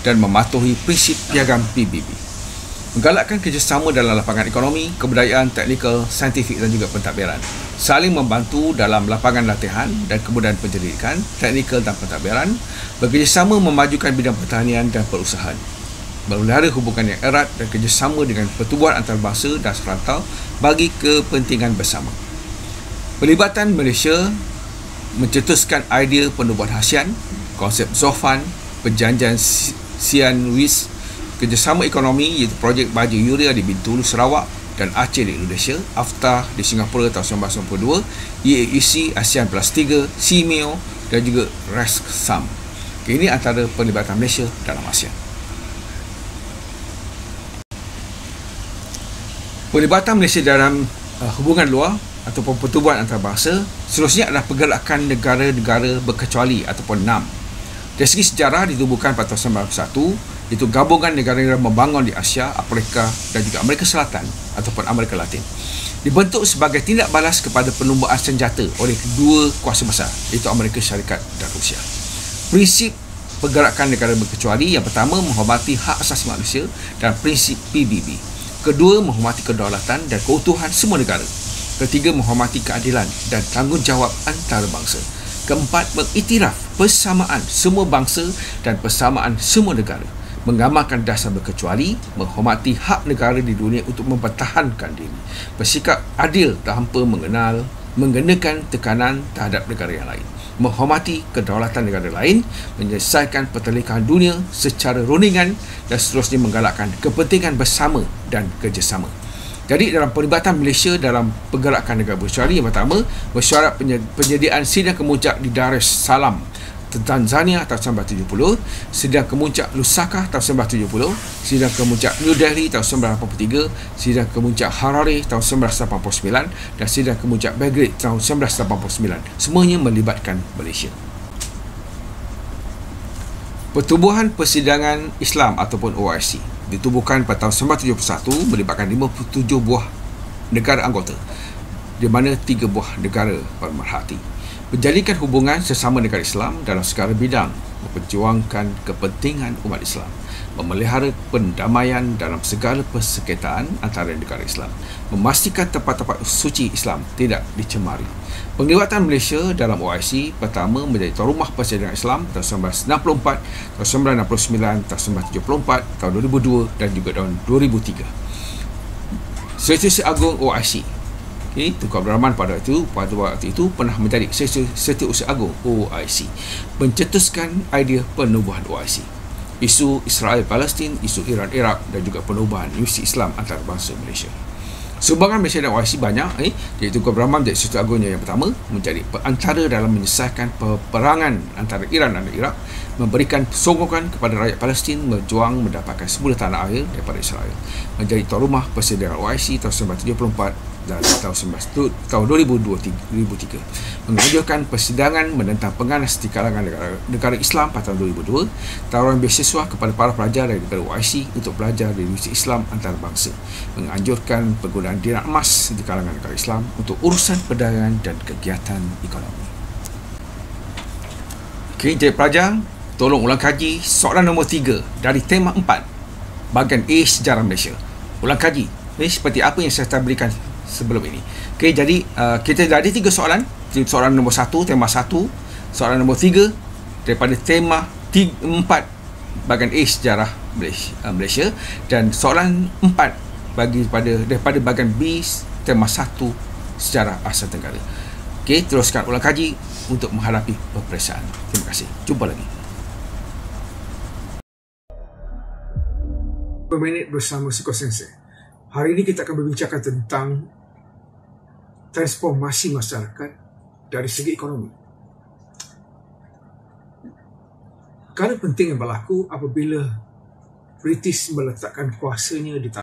dan mematuhi prinsip piagam PBB, menggalakkan kerjasama dalam lapangan ekonomi, kebudayaan, teknikal, saintifik dan juga pentadbiran, saling membantu dalam lapangan latihan dan kebudayaan penyelidikan, teknikal dan pentadbiran, bekerjasama memajukan bidang pertanian dan perusahaan, memelihara hubungan yang erat dan kerjasama dengan pertubuhan antarabangsa dan serantau bagi kepentingan bersama. Pelibatan Malaysia mencetuskan idea penubuhan ASEAN, konsep Zofan, perjanjian Sian-Wis, kerjasama ekonomi iaitu projek baju Yuria di Bintulu, Sarawak dan Aceh di Indonesia, AFTA di Singapura tahun 1992, EAEC ASEAN Plus 3, CIMEO dan juga RESCAM. Ini antara pelibatan Malaysia dalam ASEAN. Pelibatan Malaysia dalam hubungan luar ataupun pertubuhan antarabangsa seterusnya adalah pergerakan negara-negara berkecuali ataupun NAM. Dari segi sejarah ditubuhkan pada tahun 1991, iaitu gabungan negara-negara membangun di Asia, Afrika dan juga Amerika Selatan ataupun Amerika Latin. Dibentuk sebagai tindak balas kepada penubuhan senjata oleh kedua kuasa besar, iaitu Amerika Syarikat dan Rusia. Prinsip pergerakan negara berkecuali yang pertama menghormati hak asasi manusia dan prinsip PBB. Kedua, menghormati kedaulatan dan keutuhan semua negara. Ketiga, menghormati keadilan dan tanggungjawab antarabangsa. Keempat, mengiktiraf persamaan semua bangsa dan persamaan semua negara. Mengamalkan dasar berkecuali, menghormati hak negara di dunia untuk mempertahankan diri. Bersikap adil tanpa mengenakan tekanan terhadap negara yang lain. Menghormati kedaulatan negara lain, menyelesaikan pertelingkahan dunia secara rundingan dan seterusnya menggalakkan kepentingan bersama dan kerjasama. Jadi dalam pelibatan Malaysia dalam pergerakan negara berkecuali, yang pertama mesyuarat penyediaan sidang kemuncak di Dar es Salaam, Tanzania tahun 1970, sidang kemuncak Lusaka tahun 1970, sidang kemuncak New Delhi tahun 1983, sidang kemuncak Harare tahun 1989 dan sidang kemuncak Belgrade tahun 1989. Semuanya melibatkan Malaysia. Pertubuhan Persidangan Islam ataupun OIC ditubuhkan pada tahun 1971 melibatkan 57 buah negara anggota, di mana 3 buah negara pemerhati. Menjalinkan hubungan sesama negara Islam dalam segala bidang, memperjuangkan kepentingan umat Islam, memelihara pendamaian dalam segala persengketaan antara negara Islam, memastikan tempat-tempat suci Islam tidak dicemari. Penglibatan Malaysia dalam OIC pertama menjadi tuan rumah Persidangan Islam tahun 1964, tahun 1969, tahun 1974, tahun 2002 dan juga tahun 2003. Setiausaha Agung OIC, Tunku Abdul Rahman pada waktu itu pernah menjadi Setiausaha Agung OIC, mencetuskan idea penubuhan OIC, isu Israel Palestin, isu Iran Iraq dan juga penubuhan Universiti Islam antarabangsa Malaysia. Sumbangan Malaysia dan OIC banyak, iaitu Tunku Abdul Rahman menjadi Setiausaha Agungnya yang pertama, menjadi perantara dalam menyelesaikan peperangan antara Iran dan Iraq, memberikan sokongan kepada rakyat Palestin berjuang mendapatkan semula tanah air daripada Israel, menjadi tuan rumah Persidangan OIC tahun 1974 dan tahun 2003, menganjurkan persidangan menentang pengganas di kalangan negara Islam pada tahun 2002, tawaran beasiswa kepada para pelajar dari negara OIC untuk belajar di Universiti Islam antarabangsa, menganjurkan penggunaan dinar emas di kalangan negara Islam untuk urusan perdagangan dan kegiatan ekonomi. Okey, jadi pelajar, tolong ulang kaji soalan nombor 3 dari tema 4 bahagian A sejarah Malaysia. Ulang kaji seperti apa yang saya telah berikan sebelum ini. Okey, jadi kita dah ada 3 soalan. Soalan nombor 1, tema 1. Soalan nombor 3 daripada tema 4 bahagian A sejarah Malaysia dan soalan 4 daripada bahagian B tema 1 sejarah Asia Tenggara. Okey, teruskan ulang kaji untuk menghadapi peperiksaan. Terima kasih. Jumpa lagi. Berminit bersama Suko Sensei. Hari ini kita akan berbincangkan tentang transformasi masyarakat dari segi ekonomi. Perkara penting yang berlaku apabila British meletakkan kuasanya di tanah